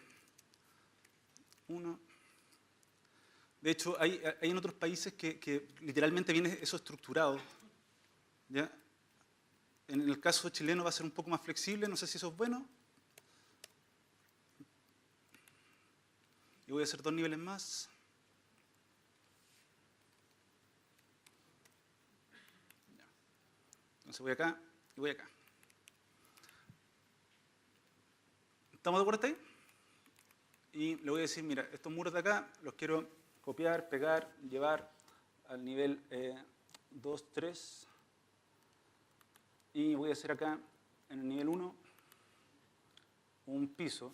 Speaker 1: De hecho, hay en otros países que literalmente viene eso estructurado. ¿Ya? En el caso chileno va a ser un poco más flexible, no sé si eso es bueno. Y voy a hacer 2 niveles más. Entonces voy acá y voy acá. ¿Estamos de acuerdo ahí? Y le voy a decir, mira, estos muros de acá los quiero copiar, pegar, llevar al nivel 2, 3. Y voy a hacer acá, en el nivel 1, un piso.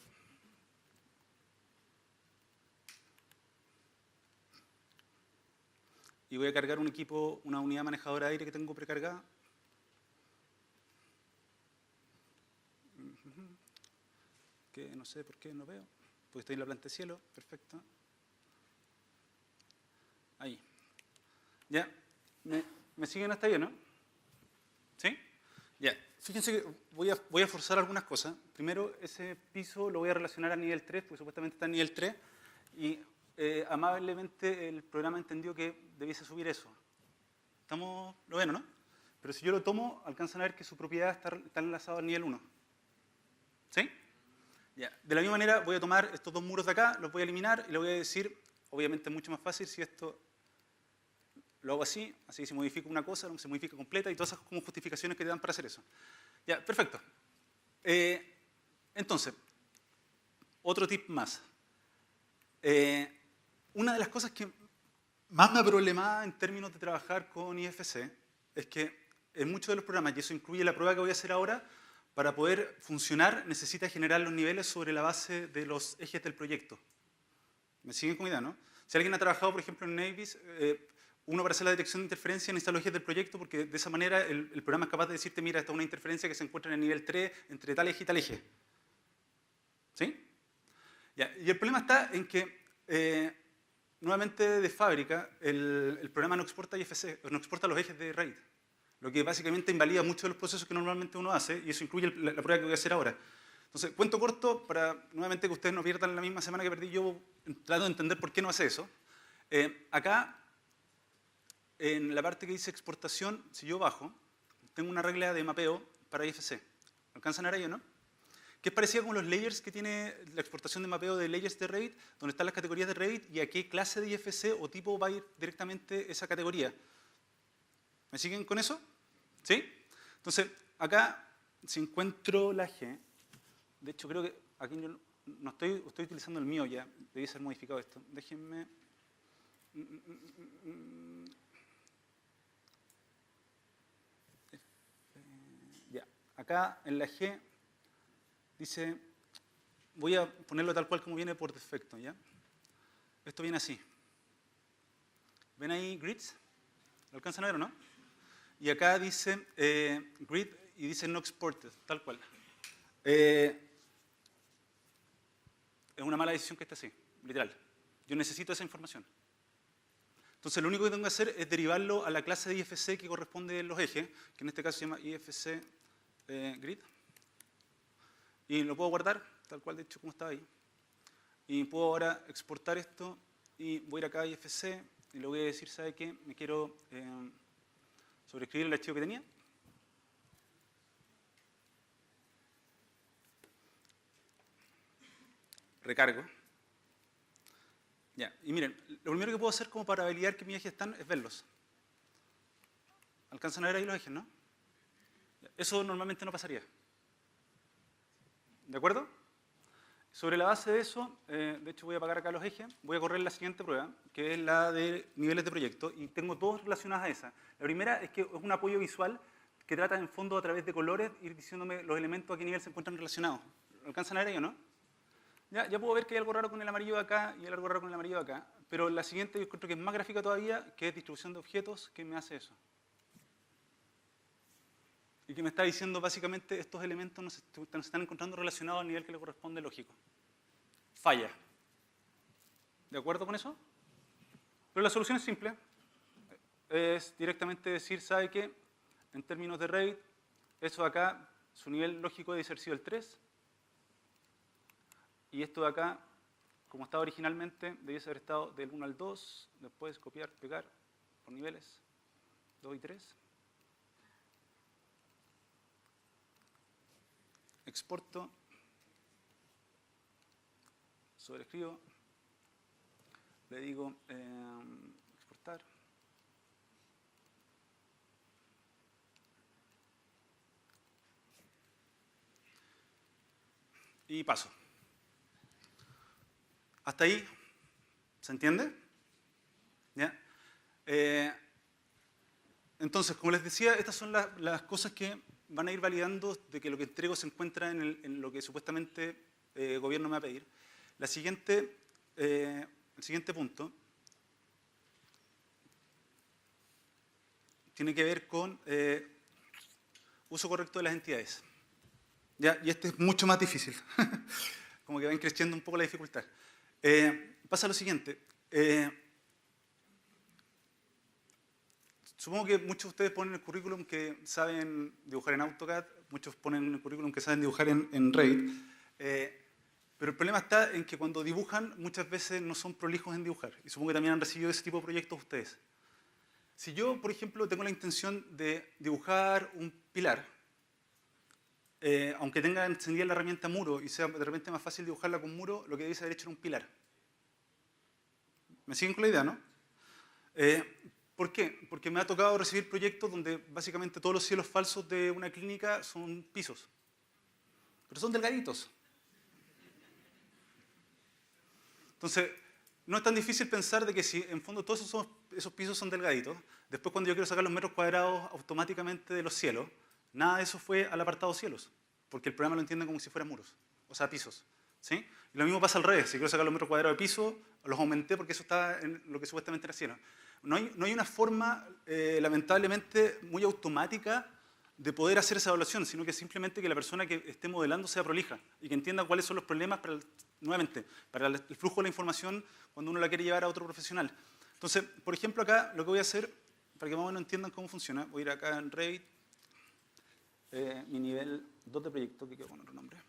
Speaker 1: Y voy a cargar un equipo, una unidad manejadora de aire que tengo precargada. porque no sé por qué no veo. Porque estoy en la planta de cielo. Perfecto. Ahí. Ya. ¿Me siguen hasta ahí o no? ¿Sí? Ya. Fíjense que voy a forzar algunas cosas. Primero, ese piso lo voy a relacionar a nivel 3, porque supuestamente está en nivel 3. Y amablemente el programa entendió que debiese subir eso. ¿Lo ven o no? Pero si yo lo tomo, alcanzan a ver que su propiedad está enlazada al nivel 1. ¿Sí? Ya. De la misma manera voy a tomar estos dos muros de acá, los voy a eliminar y le voy a decir, obviamente es mucho más fácil si esto lo hago así se modifica una cosa, se modifica completa y todas esas como justificaciones que te dan para hacer eso. Ya, perfecto. Entonces, otro tip más. Una de las cosas que más me ha problemado en términos de trabajar con IFC es que en muchos de los programas, y eso incluye la prueba que voy a hacer ahora, para poder funcionar necesita generar los niveles sobre la base de los ejes del proyecto. ¿Me siguen con mi idea, no? Si alguien ha trabajado, por ejemplo, en Navis, uno para hacer la detección de interferencia necesita los ejes del proyecto porque de esa manera el programa es capaz de decirte, mira, esta es una interferencia que se encuentra en el nivel 3 entre tal eje y tal eje. ¿Sí? Ya. Y el problema está en que, nuevamente de fábrica, el programa no exporta IFC, no exporta los ejes de RAID, lo que básicamente invalida muchos de los procesos que normalmente uno hace, y eso incluye la prueba que voy a hacer ahora. Entonces, cuento corto, para nuevamente que ustedes no pierdan la misma semana que perdí yo, trato de entender por qué no hace eso. Acá, en la parte que dice exportación, si yo bajo, tengo una regla de mapeo para IFC. ¿Alcanzan a ver ahí o no? Que es parecida con los layers que tiene la exportación de mapeo de layers de RAID, donde están las categorías de RAID y a qué clase de IFC o tipo va a ir directamente esa categoría. ¿Me siguen con eso? ¿Sí? Entonces, acá, si encuentro la G, de hecho creo que aquí yo no estoy utilizando el mío ya, debí ser modificado esto. Déjenme... Ya, acá en la G dice, voy a ponerlo tal cual como viene por defecto, ¿ya? Esto viene así. ¿Ven ahí grids? ¿Lo alcanzan a ver o no? Y acá dice grid y dice no exported, tal cual. Es una mala decisión que esté así, literal. Yo necesito esa información. Entonces lo único que tengo que hacer es derivarlo a la clase de IFC que corresponde a los ejes, que en este caso se llama IFC grid. Y lo puedo guardar, tal cual de hecho como estaba ahí. Y puedo ahora exportar esto y voy a ir acá a IFC y le voy a decir, ¿sabe qué? Me quiero sobreescribir el archivo que tenía. Recargo. Ya, y miren, lo primero que puedo hacer como para validar que mis ejes están es verlos. ¿Alcanzan a ver ahí los ejes, no? Eso normalmente no pasaría. ¿De acuerdo? Sobre la base de eso, de hecho voy a apagar acá los ejes, voy a correr la siguiente prueba, que es la de niveles de proyecto, y tengo dos relacionadas a esa. La primera es que es un apoyo visual que trata en fondo a través de colores ir diciéndome los elementos a qué nivel se encuentran relacionados. ¿Alcanzan a ver ahí o no? Ya puedo ver que hay algo raro con el amarillo de acá y hay algo raro con el amarillo de acá, pero la siguiente yo encuentro que es más gráfica todavía, que es distribución de objetos, que me hace eso. Y que me está diciendo básicamente estos elementos no se están encontrando relacionados al nivel que le corresponde lógico. Falla. ¿De acuerdo con eso? Pero la solución es simple. Es directamente decir, ¿sabe qué? En términos de RAID, eso de acá, su nivel lógico debe ser sido el 3. Y esto de acá, como estaba originalmente, debiese haber estado del 1 al 2. Después copiar, pegar por niveles. 2 y 3. Exporto. Sobreescribo. Le digo exportar. Y paso. ¿Hasta ahí? ¿Se entiende? ¿Ya? Entonces, como les decía, estas son las cosas que van a ir validando de que lo que entrego se encuentra en lo que supuestamente el gobierno me va a pedir. El siguiente punto tiene que ver con uso correcto de las entidades. ¿Ya? Y este es mucho más difícil. como que van creciendo un poco la dificultad. Pasa lo siguiente. Supongo que muchos de ustedes ponen en el currículum que saben dibujar en AutoCAD, muchos ponen en el currículum que saben dibujar en Revit, pero el problema está en que cuando dibujan muchas veces no son prolijos en dibujar, y supongo que también han recibido ese tipo de proyectos ustedes. Si yo, por ejemplo, tengo la intención de dibujar un pilar, aunque tenga encendida la herramienta muro y sea de repente más fácil dibujarla con muro, lo que debe haber hecho era un pilar. ¿Me siguen con la idea, no? ¿Por qué? Porque me ha tocado recibir proyectos donde básicamente todos los cielos falsos de una clínica son pisos. Pero son delgaditos. Entonces, no es tan difícil pensar de que si en fondo todos esos pisos son delgaditos, después cuando yo quiero sacar los metros cuadrados automáticamente de los cielos, nada de eso fue al apartado cielos, porque el programa lo entiende como si fueran muros, o sea, pisos. ¿Sí? Y lo mismo pasa al revés, si quiero sacar los metros cuadrados de piso, los aumenté porque eso está en lo que supuestamente era cielo. No hay una forma, lamentablemente, muy automática de poder hacer esa evaluación, sino que simplemente que la persona que esté modelando sea prolija y que entienda cuáles son los problemas, nuevamente, para el flujo de la información cuando uno la quiere llevar a otro profesional. Entonces, por ejemplo, acá lo que voy a hacer, para que más o menos entiendan cómo funciona, voy a ir acá en Revit, mi nivel 2 de proyecto, que quiero poner otro nombre.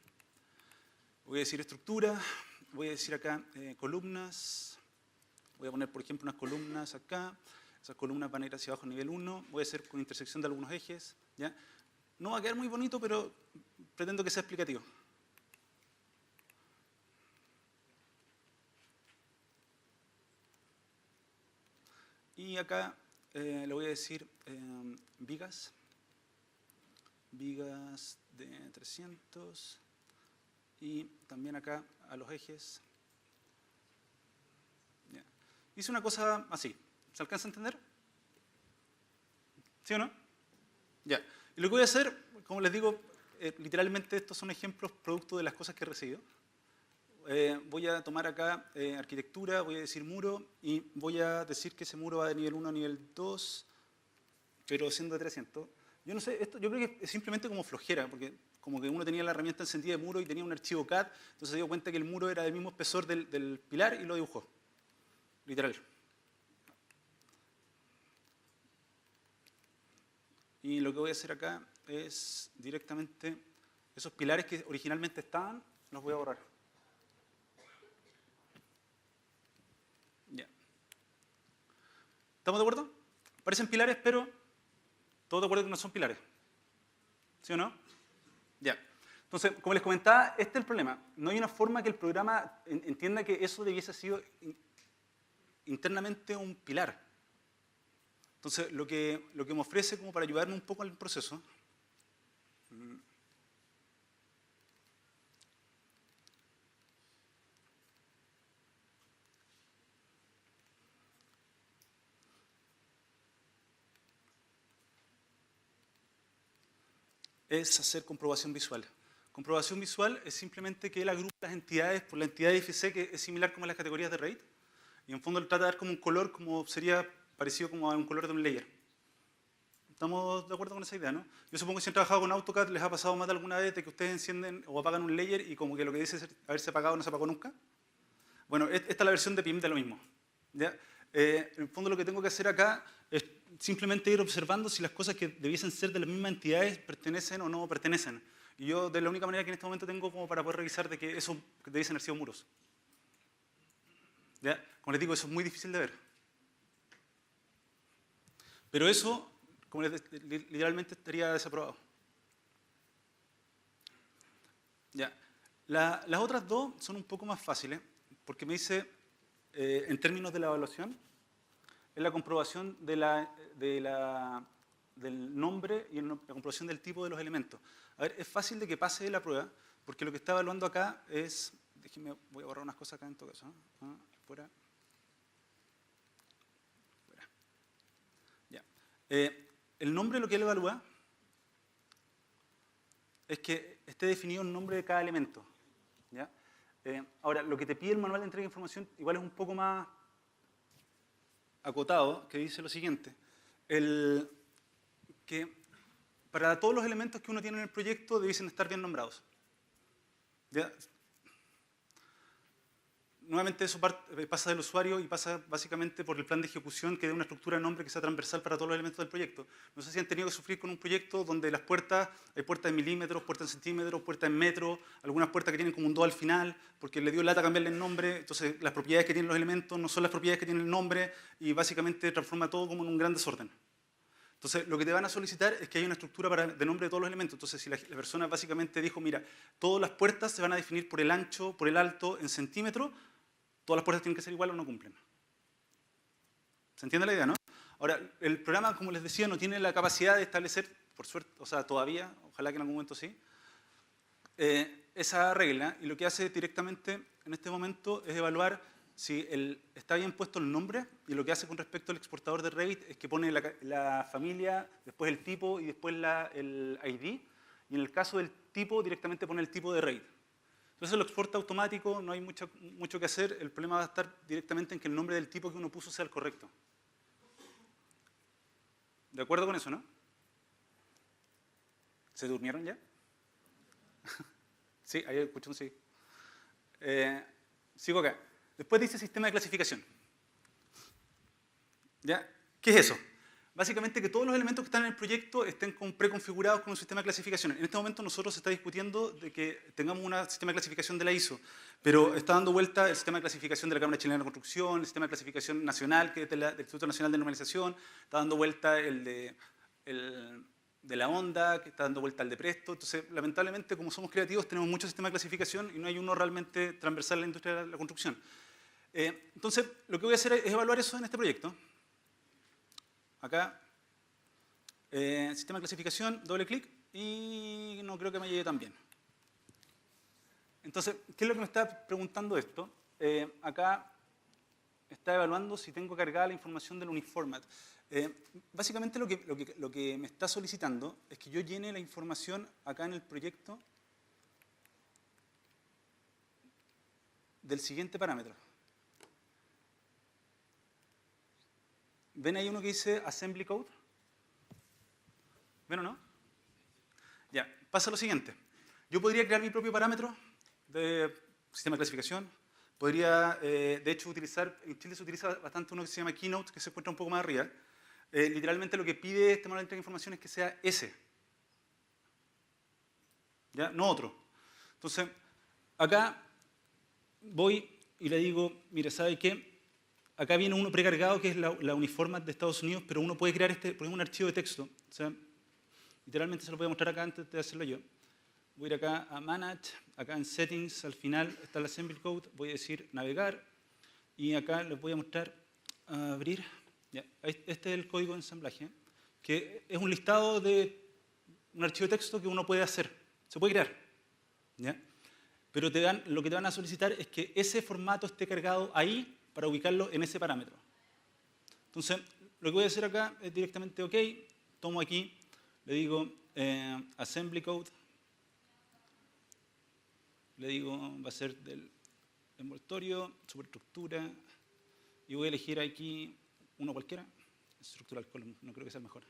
Speaker 1: Voy a decir estructura, voy a decir acá columnas, voy a poner, por ejemplo, unas columnas acá, esas columnas van a ir hacia abajo a nivel 1, voy a hacer con intersección de algunos ejes, ¿ya? No va a quedar muy bonito, pero pretendo que sea explicativo. Y acá le voy a decir vigas de 300, y también acá a los ejes. Ya. Hice una cosa así. ¿Se alcanza a entender? ¿Sí o no? Ya. Y lo que voy a hacer, como les digo, literalmente estos son ejemplos producto de las cosas que he recibido. Voy a tomar acá arquitectura, voy a decir muro, y voy a decir que ese muro va de nivel 1 a nivel 2, pero siendo de 300. Yo no sé, esto yo creo que es simplemente como flojera, porque como que uno tenía la herramienta encendida de muro y tenía un archivo CAD, entonces se dio cuenta que el muro era del mismo espesor del pilar y lo dibujó. Literal. Y lo que voy a hacer acá es directamente esos pilares que originalmente estaban, los voy a borrar. Ya. ¿Estamos de acuerdo? Parecen pilares, pero todos de acuerdo que no son pilares. ¿Sí o no? Ya. Entonces, como les comentaba, este es el problema. No hay una forma que el programa entienda que eso debiese sido internamente un pilar. Entonces, lo que me ofrece como para ayudarme un poco en el proceso es hacer comprobación visual. Comprobación visual es simplemente que él agrupa las entidades por la entidad de IFC, que es similar como en las categorías de Revit, y en fondo él trata de dar como un color, como sería parecido como a un color de un layer. ¿Estamos de acuerdo con esa idea, no? Yo supongo que si han trabajado con AutoCAD les ha pasado más de alguna vez de que ustedes encienden o apagan un layer y como que lo que dice haberse apagado no se apagó nunca. Bueno, esta es la versión de PIM de lo mismo. ¿Ya? En el fondo lo que tengo que hacer acá es simplemente ir observando si las cosas que debiesen ser de las mismas entidades pertenecen o no pertenecen. Y yo de la única manera que en este momento tengo como para poder revisar de que eso debiesen haber sido muros. ¿Ya? Como les digo, eso es muy difícil de ver. Pero eso, como literalmente estaría desaprobado. ¿Ya? Las otras dos son un poco más fáciles, porque me dice, en términos de la evaluación, es la comprobación del nombre y la comprobación del tipo de los elementos. A ver, es fácil de que pase la prueba, porque lo que está evaluando acá es, déjenme, voy a borrar unas cosas acá en todo caso, ¿no? Fuera. Ya. El nombre lo que él evalúa es que esté definido el nombre de cada elemento. ¿Ya? Ahora, lo que te pide el manual de entrega de información igual es un poco más acotado, que dice lo siguiente, que para todos los elementos que uno tiene en el proyecto debiesen estar bien nombrados. ¿Ya? nuevamente eso pasa del usuario y pasa básicamente por el plan de ejecución que dé una estructura de nombre que sea transversal para todos los elementos del proyecto. No sé si han tenido que sufrir con un proyecto donde las puertas, hay puertas en milímetros, puertas en centímetros, puertas en metros, algunas puertas que tienen como un 2 al final, porque le dio lata cambiarle el nombre, entonces las propiedades que tienen los elementos no son las propiedades que tienen el nombre y básicamente transforma todo como en un gran desorden. Entonces, lo que te van a solicitar es que haya una estructura de nombre de todos los elementos. Entonces, si la persona básicamente dijo, mira, todas las puertas se van a definir por el ancho, por el alto, en centímetros, todas las puertas tienen que ser iguales o no cumplen. ¿Se entiende la idea, no? Ahora, el programa, como les decía, no tiene la capacidad de establecer, por suerte, o sea, todavía, ojalá que en algún momento sí, esa regla, y lo que hace directamente en este momento es evaluar si está bien puesto el nombre, y lo que hace con respecto al exportador de Revit es que pone la familia, después el tipo y después el ID, y en el caso del tipo directamente pone el tipo de Revit. Entonces lo exporta automático, no hay mucho que hacer, el problema va a estar directamente en que el nombre del tipo que uno puso sea el correcto. ¿De acuerdo con eso, no? ¿Se durmieron ya? Sí, ahí escucho un sí. Sigo acá. Después dice sistema de clasificación. ¿Ya? ¿Qué es eso? Básicamente que todos los elementos que están en el proyecto estén preconfigurados con un sistema de clasificación. En este momento nosotros se está discutiendo de que tengamos un sistema de clasificación de la ISO, pero está dando vuelta el sistema de clasificación de la Cámara Chilena de Construcción, el sistema de clasificación nacional, que es del Instituto Nacional de Normalización, está dando vuelta el de la ONDA, que está dando vuelta el de Presto. Entonces, lamentablemente, como somos creativos, tenemos muchos sistemas de clasificación y no hay uno realmente transversal en la industria de la construcción. Entonces, lo que voy a hacer es evaluar eso en este proyecto. Acá, sistema de clasificación, doble clic, y no creo que me llegue tan bien. Entonces, ¿qué es lo que me está preguntando esto? Acá está evaluando si tengo cargada la información del Uniformat. Básicamente lo que me está solicitando es que yo llene la información acá en el proyecto del siguiente parámetro. ¿Ven ahí uno que dice Assembly Code? ¿Ven o no? Ya, pasa lo siguiente. Yo podría crear mi propio parámetro de sistema de clasificación. Podría, de hecho, en Chile se utiliza bastante uno que se llama Keynote, que se encuentra un poco más arriba. Literalmente lo que pide este manual de entrega de información es que sea ese. ¿Ya? No otro. Entonces, acá voy y le digo, mire, ¿sabe qué? Acá viene uno precargado que es la Uniformat de Estados Unidos, pero uno puede crear un archivo de texto. O sea, literalmente se lo voy a mostrar acá antes de hacerlo yo. Voy a ir acá a Manage, acá en Settings, al final está el Assembly Code, voy a decir Navegar, y acá les voy a mostrar, abrir. Ya, este es el código de ensamblaje, que es un listado de un archivo de texto que uno puede hacer, se puede crear. ¿Ya? Pero lo que te van a solicitar es que ese formato esté cargado ahí para ubicarlo en ese parámetro. Entonces, lo que voy a hacer acá es directamente OK, tomo aquí, le digo Assembly Code, le digo va a ser del envoltorio, superestructura, y voy a elegir aquí uno cualquiera, Structural Column, no creo que sea el mejor.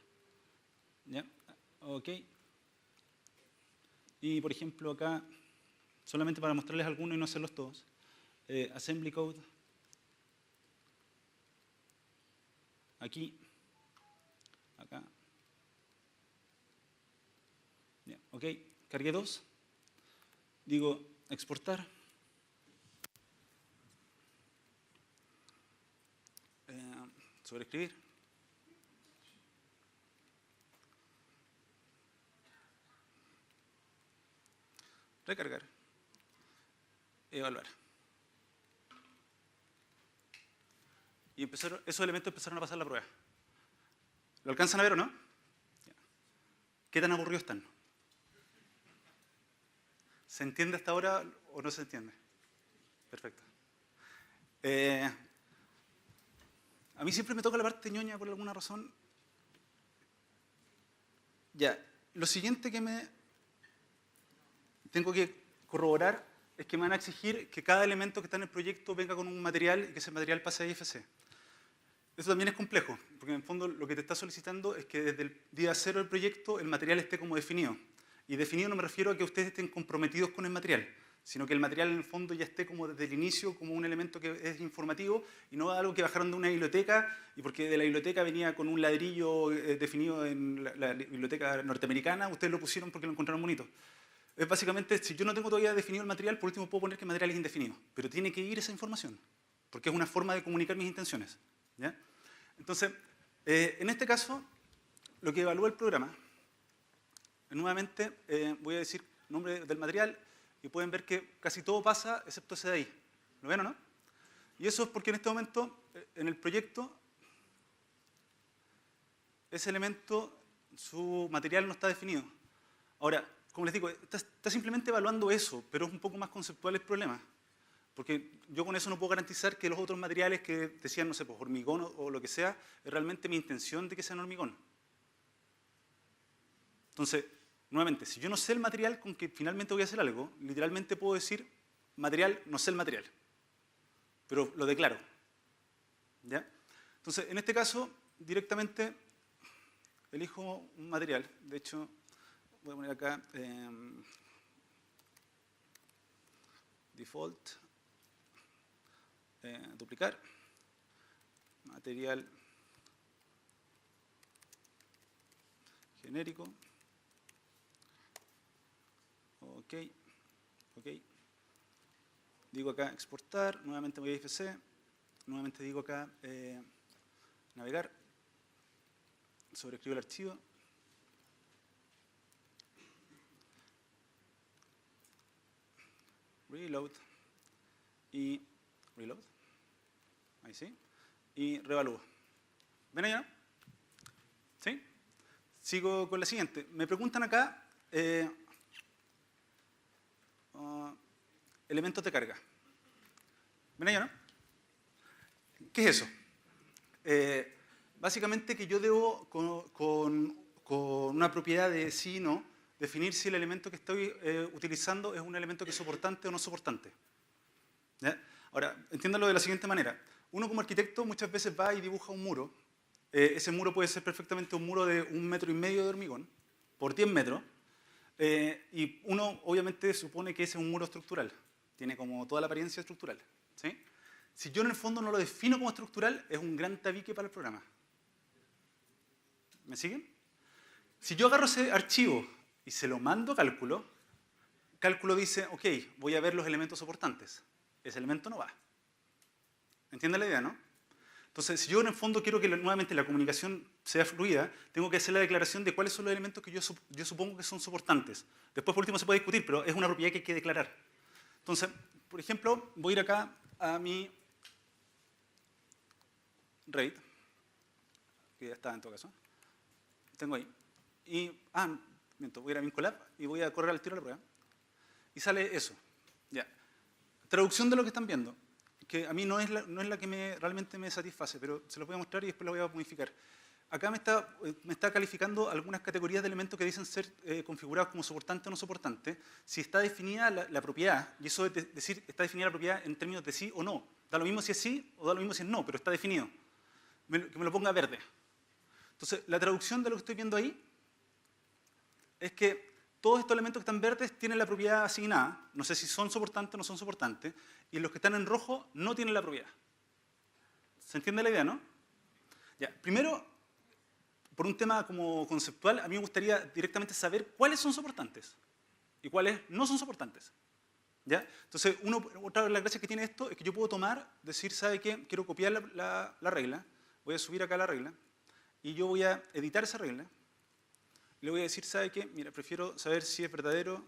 Speaker 1: ¿Ya? OK. Y por ejemplo acá, solamente para mostrarles algunos y no hacerlos todos, Assembly Code, aquí, acá. Ya, OK, cargué dos. Digo, exportar. Sobreescribir. Recargar. Evaluar. Y esos elementos empezaron a pasar la prueba. ¿Lo alcanzan a ver o no? ¿Qué tan aburridos están? ¿Se entiende hasta ahora o no se entiende? Perfecto. A mí siempre me toca la parte ñoña por alguna razón. Ya, lo siguiente que me tengo que corroborar es que me van a exigir que cada elemento que está en el proyecto venga con un material y que ese material pase a IFC. Eso también es complejo, porque en el fondo lo que te está solicitando es que desde el día cero del proyecto el material esté como definido. Y definido no me refiero a que ustedes estén comprometidos con el material, sino que el material en el fondo ya esté como desde el inicio como un elemento que es informativo y no algo que bajaron de una biblioteca y porque de la biblioteca venía con un ladrillo definido en la biblioteca norteamericana, ustedes lo pusieron porque lo encontraron bonito. Es básicamente, si yo no tengo todavía definido el material, por último puedo poner que el material es indefinido, pero tiene que ir esa información, porque es una forma de comunicar mis intenciones. ¿Ya? Entonces, en este caso, lo que evalúa el programa, nuevamente voy a decir nombre del material y pueden ver que casi todo pasa excepto ese de ahí. ¿Lo ven o no? Y eso es porque en este momento, en el proyecto, ese elemento, su material no está definido. Ahora, como les digo, está simplemente evaluando eso, pero es un poco más conceptual el problema. Porque yo con eso no puedo garantizar que los otros materiales que decían, no sé, pues hormigón o lo que sea, es realmente mi intención de que sean hormigón. Entonces, nuevamente, si yo no sé el material con que finalmente voy a hacer algo, literalmente puedo decir, material, no sé el material. Pero lo declaro. ¿Ya? Entonces, en este caso, directamente elijo un material. De hecho, voy a poner acá default, duplicar, material genérico, ok, ok. Digo acá exportar, nuevamente voy a IFC, nuevamente digo acá navegar, sobreescribo el archivo. Reload y reload, ahí sí, y revalúo. ¿Ven allá? ¿Sí? Sigo con la siguiente. Me preguntan acá elementos de carga. ¿Ven allá, no? ¿Qué es eso? Básicamente que yo debo con una propiedad de sí y no definir si el elemento que estoy utilizando es un elemento que es soportante o no soportante. ¿Ya? Ahora, entiéndalo de la siguiente manera. Uno como arquitecto muchas veces va y dibuja un muro. Ese muro puede ser perfectamente un muro de 1,5 metros de hormigón por 10 metros. Y uno obviamente supone que ese es un muro estructural. Tiene como toda la apariencia estructural. ¿Sí? Si yo en el fondo no lo defino como estructural, es un gran tabique para el programa. ¿Me siguen? Si yo agarro ese archivo y se lo mando a cálculo, cálculo dice, ok, voy a ver los elementos soportantes. Ese elemento no va. ¿Entienden la idea, no? Entonces, si yo en el fondo quiero que nuevamente la comunicación sea fluida, tengo que hacer la declaración de cuáles son los elementos que yo supongo que son soportantes. Después, por último, se puede discutir, pero es una propiedad que hay que declarar. Entonces, por ejemplo, voy a ir acá a mi RAID, que ya está en todo caso. Tengo ahí. Y, voy a ir a Mincolab y voy a correr al tiro la prueba. Y sale eso. Ya. Traducción de lo que están viendo, que a mí no es la que realmente me satisface, pero se los voy a mostrar y después lo voy a modificar. Acá me está calificando algunas categorías de elementos que dicen ser configurados como soportante o no soportante, si está definida la propiedad, y eso es decir, está definida la propiedad en términos de sí o no. Da lo mismo si es sí o da lo mismo si es no, pero está definido. Que me lo ponga verde. Entonces, la traducción de lo que estoy viendo ahí es que todos estos elementos que están verdes tienen la propiedad asignada, no sé si son soportantes o no son soportantes, y los que están en rojo no tienen la propiedad. ¿Se entiende la idea, no? Ya, primero, por un tema como conceptual, a mí me gustaría directamente saber cuáles son soportantes y cuáles no son soportantes. ¿Ya? Entonces, otra de las gracias que tiene esto es que yo puedo decir, ¿sabe qué? Quiero copiar la regla, voy a subir acá la regla, y yo voy a editar esa regla. Le voy a decir, ¿sabe qué? Mira, prefiero saber si es verdadero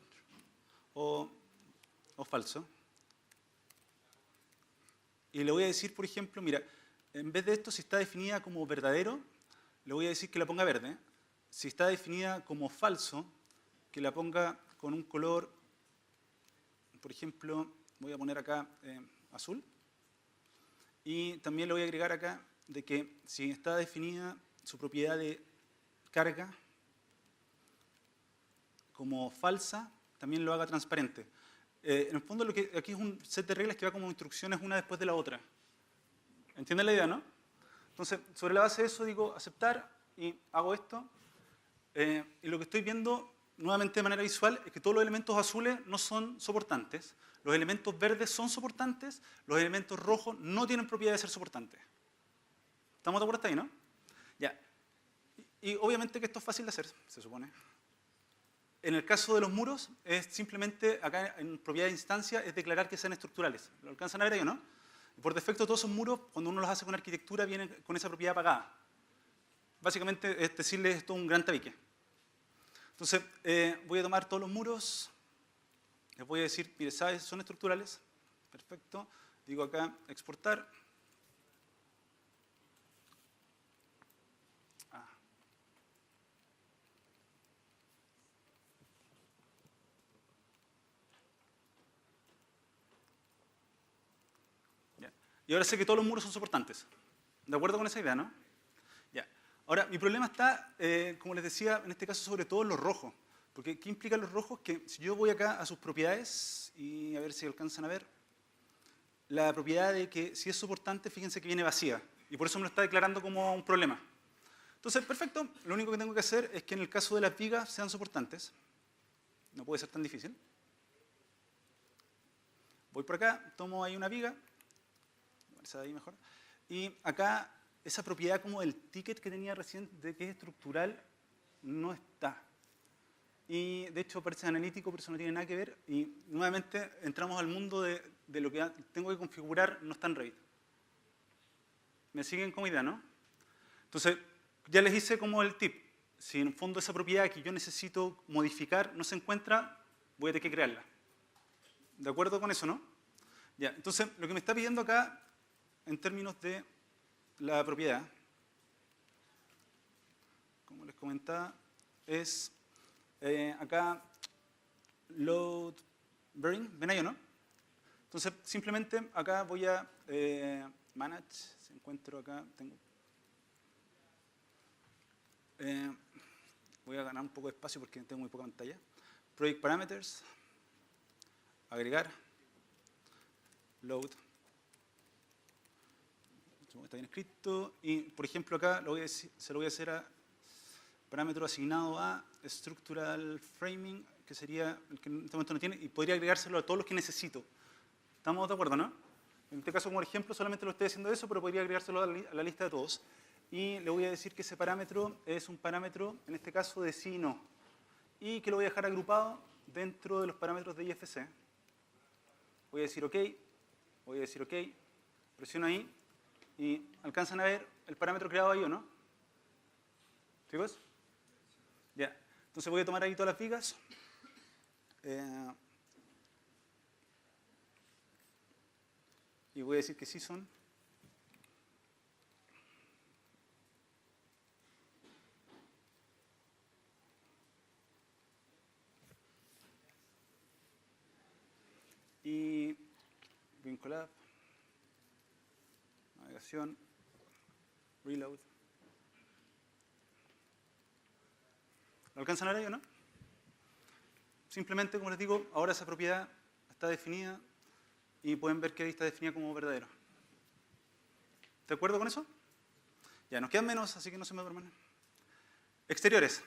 Speaker 1: o falso. Y le voy a decir, por ejemplo, mira, en vez de esto, si está definida como verdadero, le voy a decir que la ponga verde. Si está definida como falso, que la ponga con un color, por ejemplo, voy a poner acá azul. Y también le voy a agregar acá de que si está definida su propiedad de carga como falsa, también lo haga transparente. En el fondo, lo que aquí es un set de reglas que va como instrucciones una después de la otra. ¿Entienden la idea, no? Entonces, sobre la base de eso digo aceptar y hago esto. Y lo que estoy viendo nuevamente de manera visual, es que todos los elementos azules no son soportantes, los elementos verdes son soportantes, los elementos rojos no tienen propiedad de ser soportantes. ¿Estamos de acuerdo hasta ahí, no? Ya. Y obviamente que esto es fácil de hacer, se supone. En el caso de los muros, es simplemente, acá en propiedad de instancia, es declarar que sean estructurales. ¿Lo alcanzan a ver ahí o no? Por defecto, todos esos muros, cuando uno los hace con arquitectura, vienen con esa propiedad apagada. Básicamente, es decirle esto un gran tabique. Entonces, voy a tomar todos los muros, les voy a decir, mire, ¿sabes? Son estructurales. Perfecto. Digo acá, exportar. Y ahora sé que todos los muros son soportantes. ¿De acuerdo con esa idea, no? Ya. Ahora, mi problema está, como les decía, en este caso sobre todo en los rojos. Porque, ¿qué implican los rojos? Que si yo voy acá a sus propiedades, y a ver si alcanzan a ver, la propiedad de que si es soportante, fíjense que viene vacía. Y por eso me lo está declarando como un problema. Entonces, perfecto, lo único que tengo que hacer es que en el caso de las vigas sean soportantes. No puede ser tan difícil. Voy por acá, tomo ahí una viga. Ahí mejor. Y acá, esa propiedad como del ticket que tenía recién de que es estructural, no está. Y de hecho parece analítico, pero eso no tiene nada que ver. Y nuevamente entramos al mundo de lo que tengo que configurar, no está en Revit. ¿Me siguen como idea, no? Entonces, ya les hice como el tip. Si en el fondo esa propiedad que yo necesito modificar no se encuentra, voy a tener que crearla. ¿De acuerdo con eso, no? Ya, entonces, lo que me está pidiendo acá, en términos de la propiedad, como les comentaba, es acá load bearing, ¿ven ahí o no? Entonces, simplemente acá voy a manage, si encuentro acá, voy a ganar un poco de espacio porque tengo muy poca pantalla. Project parameters, agregar, load. Está bien escrito. Y, por ejemplo, acá se lo voy a hacer a parámetro asignado a structural framing, que sería el que en este momento no tiene, y podría agregárselo a todos los que necesito. ¿Estamos de acuerdo, no? En este caso, como ejemplo, solamente lo estoy haciendo eso, pero podría agregárselo a la lista de todos. Y le voy a decir que ese parámetro es un parámetro, en este caso, de sí y no. Y que lo voy a dejar agrupado dentro de los parámetros de IFC. Voy a decir OK, voy a decir OK, presiono ahí, y alcanzan a ver el parámetro creado ahí o no. ¿Chicos? Ya. Entonces voy a tomar ahí todas las vigas. Y voy a decir que sí son. Y vinculab, navegación, reload. ¿Lo alcanzan a ver ahí o no? Simplemente, como les digo, ahora esa propiedad está definida y pueden ver que ahí está definida como verdadero. ¿De acuerdo con eso? Ya, nos quedan menos, así que no se me duerman. Exteriores.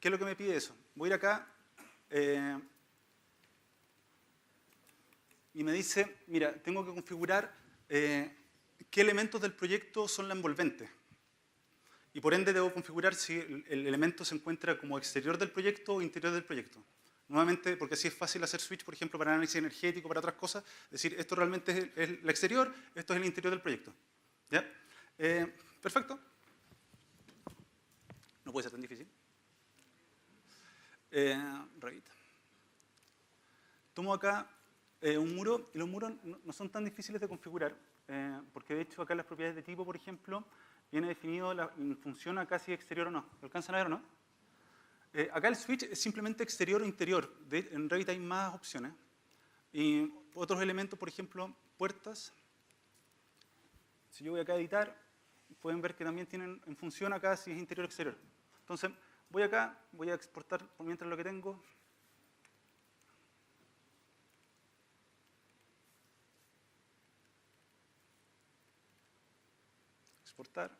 Speaker 1: ¿Qué es lo que me pide eso? Voy a ir acá y me dice, mira, tengo que configurar qué elementos del proyecto son la envolvente. Y por ende debo configurar si el elemento se encuentra como exterior del proyecto o interior del proyecto. Nuevamente, porque así es fácil hacer switch, por ejemplo, para análisis energético, para otras cosas. Es decir, esto realmente es el exterior, esto es el interior del proyecto. ¿Ya? Perfecto. No puede ser tan difícil. Revit. Tomo acá un muro, y los muros no son tan difíciles de configurar, porque de hecho acá en las propiedades de tipo, por ejemplo, viene definido en función a casi exterior o no. ¿Lo alcanzan a ver o no? Acá el switch es simplemente exterior o interior. En Revit hay más opciones. Y otros elementos, por ejemplo, puertas. Si yo voy acá a editar, pueden ver que también tienen en función acá si es interior o exterior. Entonces, voy acá, voy a exportar por mientras lo que tengo. Exportar.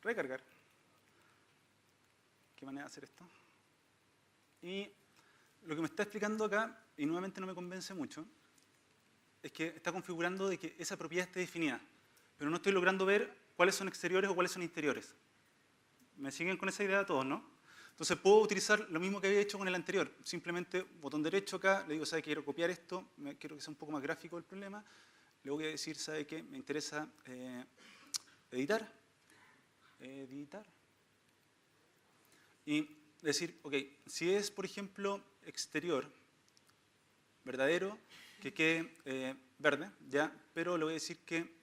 Speaker 1: Recargar. qué manera de hacer esto. Y lo que me está explicando acá, y nuevamente no me convence mucho, es que está configurando de que esa propiedad esté definida, pero no estoy logrando ver cuáles son exteriores o cuáles son interiores. ¿Me siguen con esa idea todos, no? Entonces puedo utilizar lo mismo que había hecho con el anterior. Simplemente botón derecho acá, le digo, ¿sabe qué? Quiero copiar esto, quiero que sea un poco más gráfico el problema. Le voy a decir, ¿sabe qué? Me interesa editar. Editar. Y decir, ok, si es, por ejemplo, exterior, verdadero, que quede verde, ya, pero le voy a decir que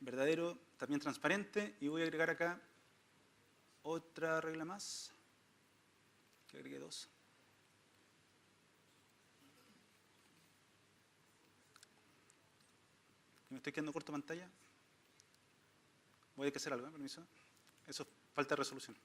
Speaker 1: verdadero, también transparente, y voy a agregar acá otra regla más, que agregué 2. Me estoy quedando corto pantalla. Voy a tener que hacer algo, permiso. Eso es falta de resolución.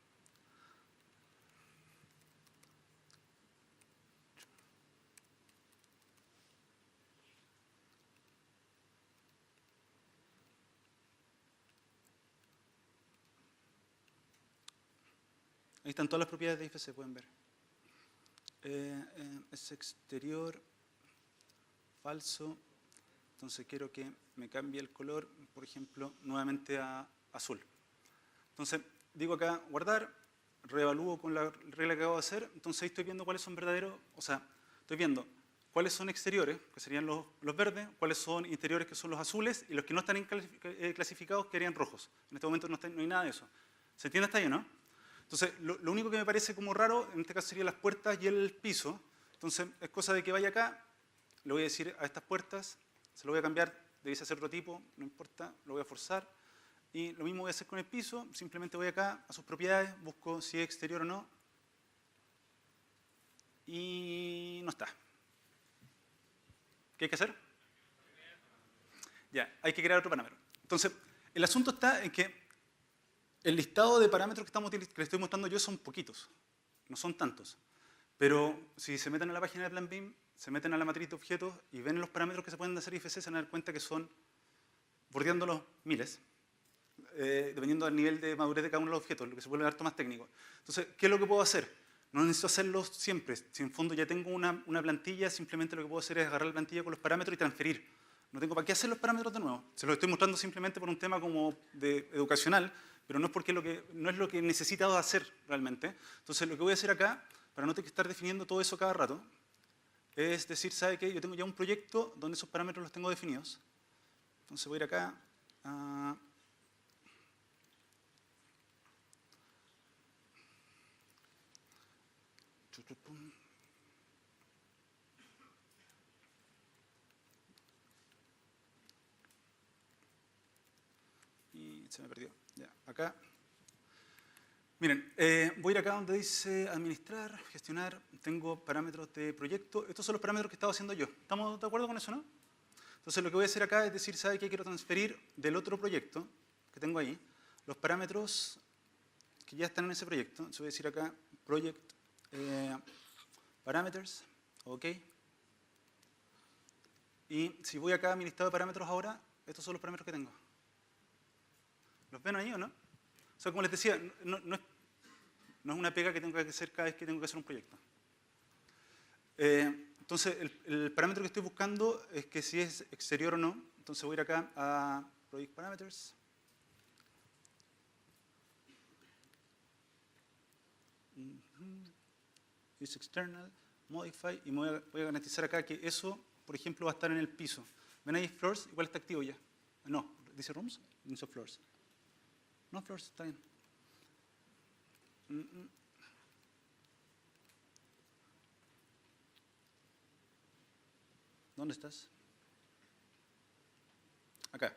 Speaker 1: Ahí están todas las propiedades de IFC, pueden ver. Es exterior, falso. Entonces quiero que me cambie el color, por ejemplo, nuevamente a azul. Entonces digo acá guardar, reevalúo con la regla que acabo de hacer. Entonces ahí estoy viendo cuáles son verdaderos, o sea, estoy viendo cuáles son exteriores, que serían los verdes, cuáles son interiores, que son los azules, y los que no están clasificados quedarían rojos. En este momento no hay nada de eso. ¿Se entiende hasta ahí, no? Entonces, lo único que me parece como raro, en este caso serían las puertas y el piso. Entonces, es cosa de que vaya acá, le voy a decir a estas puertas, se lo voy a cambiar, debiese ser otro tipo, no importa, lo voy a forzar. Y lo mismo voy a hacer con el piso, simplemente voy acá a sus propiedades, busco si es exterior o no. Y no está. ¿Qué hay que hacer? Ya, hay que crear otro parámetro. Entonces, el asunto está en que el listado de parámetros que les estoy mostrando yo son poquitos, no son tantos. Pero si se meten a la página de PlanBeam, se meten a la matriz de objetos y ven los parámetros que se pueden hacer IFC, se van a dar cuenta que son bordeando los miles, dependiendo del nivel de madurez de cada uno de los objetos, lo que se vuelve harto más técnico. Entonces, ¿qué es lo que puedo hacer? No necesito hacerlo siempre. Si en fondo ya tengo una plantilla, simplemente lo que puedo hacer es agarrar la plantilla con los parámetros y transferir. No tengo para qué hacer los parámetros de nuevo. Se los estoy mostrando simplemente por un tema como de educacional, pero no es porque no es lo que he necesitado hacer realmente. Entonces, lo que voy a hacer acá, para no tener que estar definiendo todo eso cada rato, es decir, ¿sabe qué? Yo tengo ya un proyecto donde esos parámetros los tengo definidos. Entonces voy a ir acá a... Y se me perdió. Ya, acá. Miren, voy a ir acá donde dice administrar, gestionar, tengo parámetros de proyecto. Estos son los parámetros que he estado haciendo yo. ¿Estamos de acuerdo con eso, no? Entonces lo que voy a hacer acá es decir, ¿sabe qué? Quiero transferir del otro proyecto que tengo ahí los parámetros que ya están en ese proyecto. Entonces voy a decir acá project parameters, ok. Y si voy acá a mi listado de parámetros ahora, estos son los parámetros que tengo. ¿Los ven ahí o no? O sea, como les decía, no es una pega que tengo que hacer cada vez que tengo que hacer un proyecto. Entonces, el parámetro que estoy buscando es que si es exterior o no. Entonces voy a ir acá a Project Parameters. Is external, modify, y voy a garantizar acá que eso, por ejemplo, va a estar en el piso. ¿Ven ahí floors? Igual está activo ya. No, dice rooms, dice floors. No, floors, está bien. ¿Dónde estás? Acá.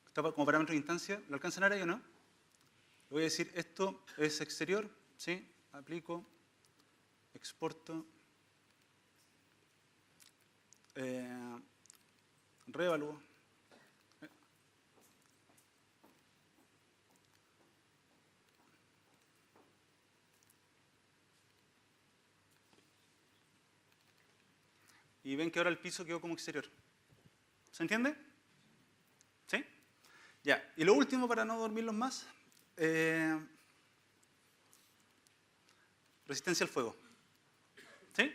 Speaker 1: Está como parámetro de instancia. ¿Lo alcanzan a ver ahí o no? Le voy a decir, esto es exterior. ¿Sí? Aplico. Exporto. Reevalúo. Y ven que ahora el piso quedó como exterior. ¿Se entiende? ¿Sí? Ya. Y lo último, para no dormirlos más, Resistencia al fuego. ¿Sí?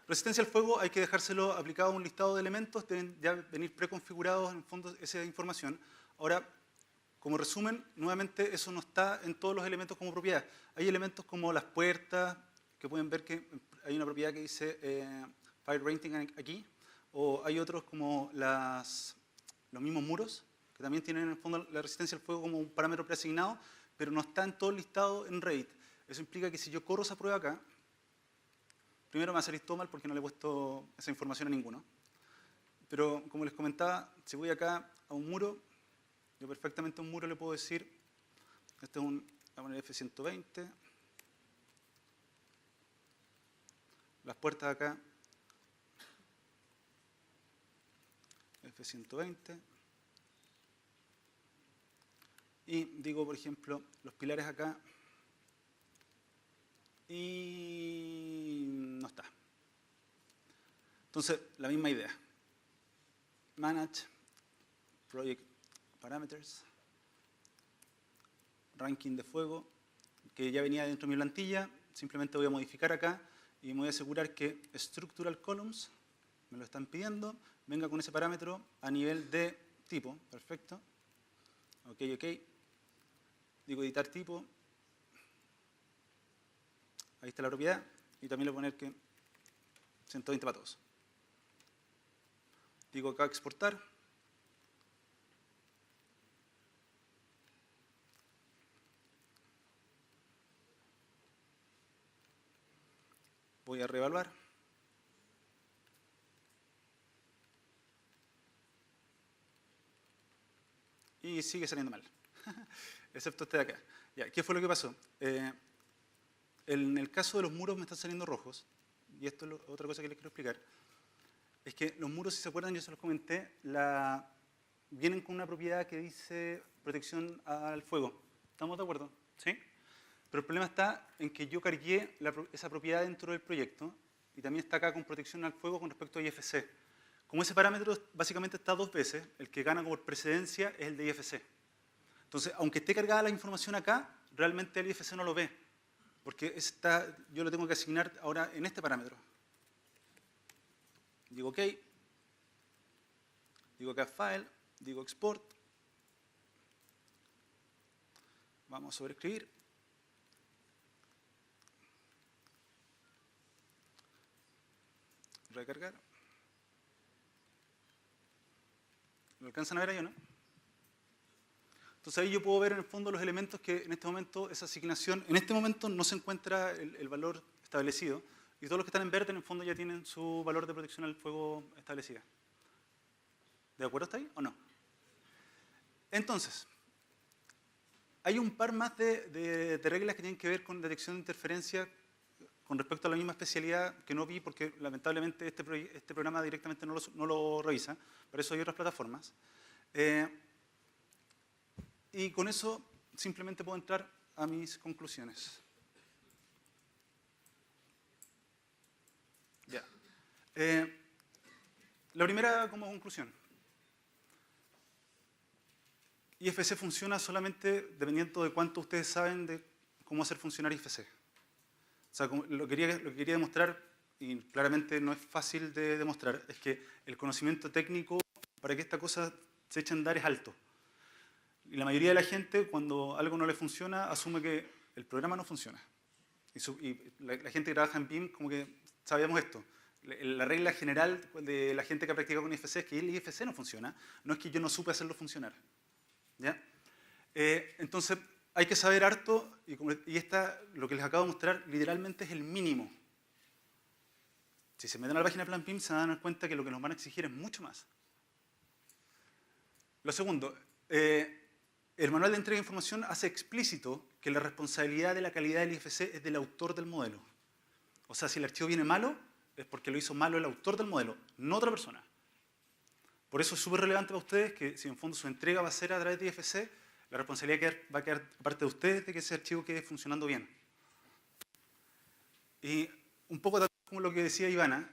Speaker 1: Resistencia al fuego hay que dejárselo aplicado a un listado de elementos, deben ya venir preconfigurados en el fondo esa información. Ahora, como resumen, nuevamente eso no está en todos los elementos como propiedad. Hay elementos como las puertas, que pueden ver que hay una propiedad que dice fire rating aquí, o hay otros como los mismos muros, que también tienen en el fondo la resistencia al fuego como un parámetro preasignado, pero no está en todo el listado en Revit. Eso implica que si yo corro esa prueba acá, primero me va a salir todo mal porque no le he puesto esa información a ninguno. Pero como les comentaba, si voy acá a un muro, yo perfectamente a un muro le puedo decir, este es voy a poner F120, las puertas acá, F120, y digo, por ejemplo, los pilares acá, y no está. Entonces, la misma idea. Manage, Project Parameters, Ranking de fuego, que ya venía dentro de mi plantilla, simplemente voy a modificar acá y me voy a asegurar que Structural Columns, me lo están pidiendo, venga con ese parámetro a nivel de tipo, perfecto. Ok, ok. Digo editar tipo. Ahí está la propiedad. Y también le voy a poner que 120 para todos. Digo acá exportar. Voy a reevaluar. Y sigue saliendo mal. Excepto este de acá. Ya, ¿qué fue lo que pasó? En el caso de los muros me están saliendo rojos. Y esto es otra cosa que les quiero explicar. Es que los muros, si se acuerdan, yo se los comenté, vienen con una propiedad que dice protección al fuego. ¿Estamos de acuerdo? ¿Sí? Pero el problema está en que yo cargué esa propiedad dentro del proyecto y también está acá con protección al fuego con respecto a IFC. Como ese parámetro básicamente está dos veces, el que gana por precedencia es el de IFC. Entonces, aunque esté cargada la información acá, realmente el IFC no lo ve, porque yo lo tengo que asignar ahora en este parámetro. Digo OK, digo acá File, digo Export, vamos a sobreescribir. Recargar. ¿Lo alcanzan a ver ahí o no? Entonces ahí yo puedo ver en el fondo los elementos que en este momento, esa asignación, en este momento no se encuentra el valor establecido y todos los que están en verde en el fondo ya tienen su valor de protección al fuego establecida. ¿De acuerdo hasta ahí o no? Entonces, hay un par más de reglas que tienen que ver con detección de interferencia con respecto a la misma especialidad que no vi porque lamentablemente este programa directamente no lo revisa, para eso hay otras plataformas. Y con eso simplemente puedo entrar a mis conclusiones. Ya. La primera como conclusión. IFC funciona solamente dependiendo de cuánto ustedes saben de cómo hacer funcionar IFC. O sea, lo que quería demostrar, y claramente no es fácil de demostrar, es que el conocimiento técnico para que esta cosa se eche a andar es alto. Y la mayoría de la gente, cuando algo no le funciona, asume que el programa no funciona. Y la gente que trabaja en BIM, como que sabíamos esto. La regla general de la gente que ha practicado con IFC es que el IFC no funciona. No es que yo no supe hacerlo funcionar. ¿Ya? Entonces, hay que saber harto, y lo que les acabo de mostrar, literalmente es el mínimo. Si se meten a la página de Plan BIM, se van a dar cuenta que lo que nos van a exigir es mucho más. Lo segundo, el manual de entrega de información hace explícito que la responsabilidad de la calidad del IFC es del autor del modelo. O sea, si el archivo viene malo, es porque lo hizo malo el autor del modelo, no otra persona. Por eso es súper relevante para ustedes que si en fondo su entrega va a ser a través de IFC, la responsabilidad va a quedar parte de ustedes de que ese archivo quede funcionando bien. Y un poco también como lo que decía Ivana,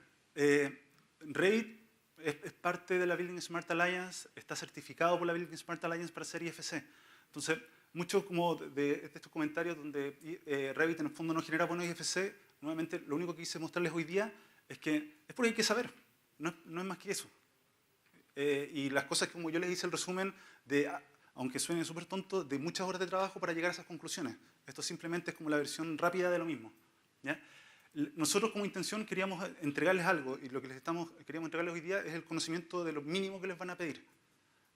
Speaker 1: Revit es parte de la Building Smart Alliance, está certificado por la Building Smart Alliance para hacer IFC. Entonces, mucho como de estos comentarios donde Revit en el fondo no genera buenos IFC, nuevamente lo único que quise mostrarles hoy día es que es porque hay que saber, no es más que eso. Y las cosas como yo les hice el resumen de, aunque suene súper tonto, de muchas horas de trabajo para llegar a esas conclusiones. Esto simplemente es como la versión rápida de lo mismo, ¿ya? Nosotros como intención queríamos entregarles algo y lo que queríamos entregarles hoy día es el conocimiento de lo mínimo que les van a pedir.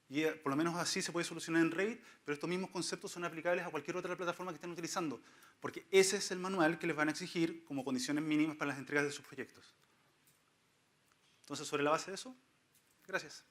Speaker 1: Y por lo menos así se puede solucionar en Revit, pero estos mismos conceptos son aplicables a cualquier otra plataforma que estén utilizando, porque ese es el manual que les van a exigir como condiciones mínimas para las entregas de sus proyectos. Entonces, sobre la base de eso, gracias.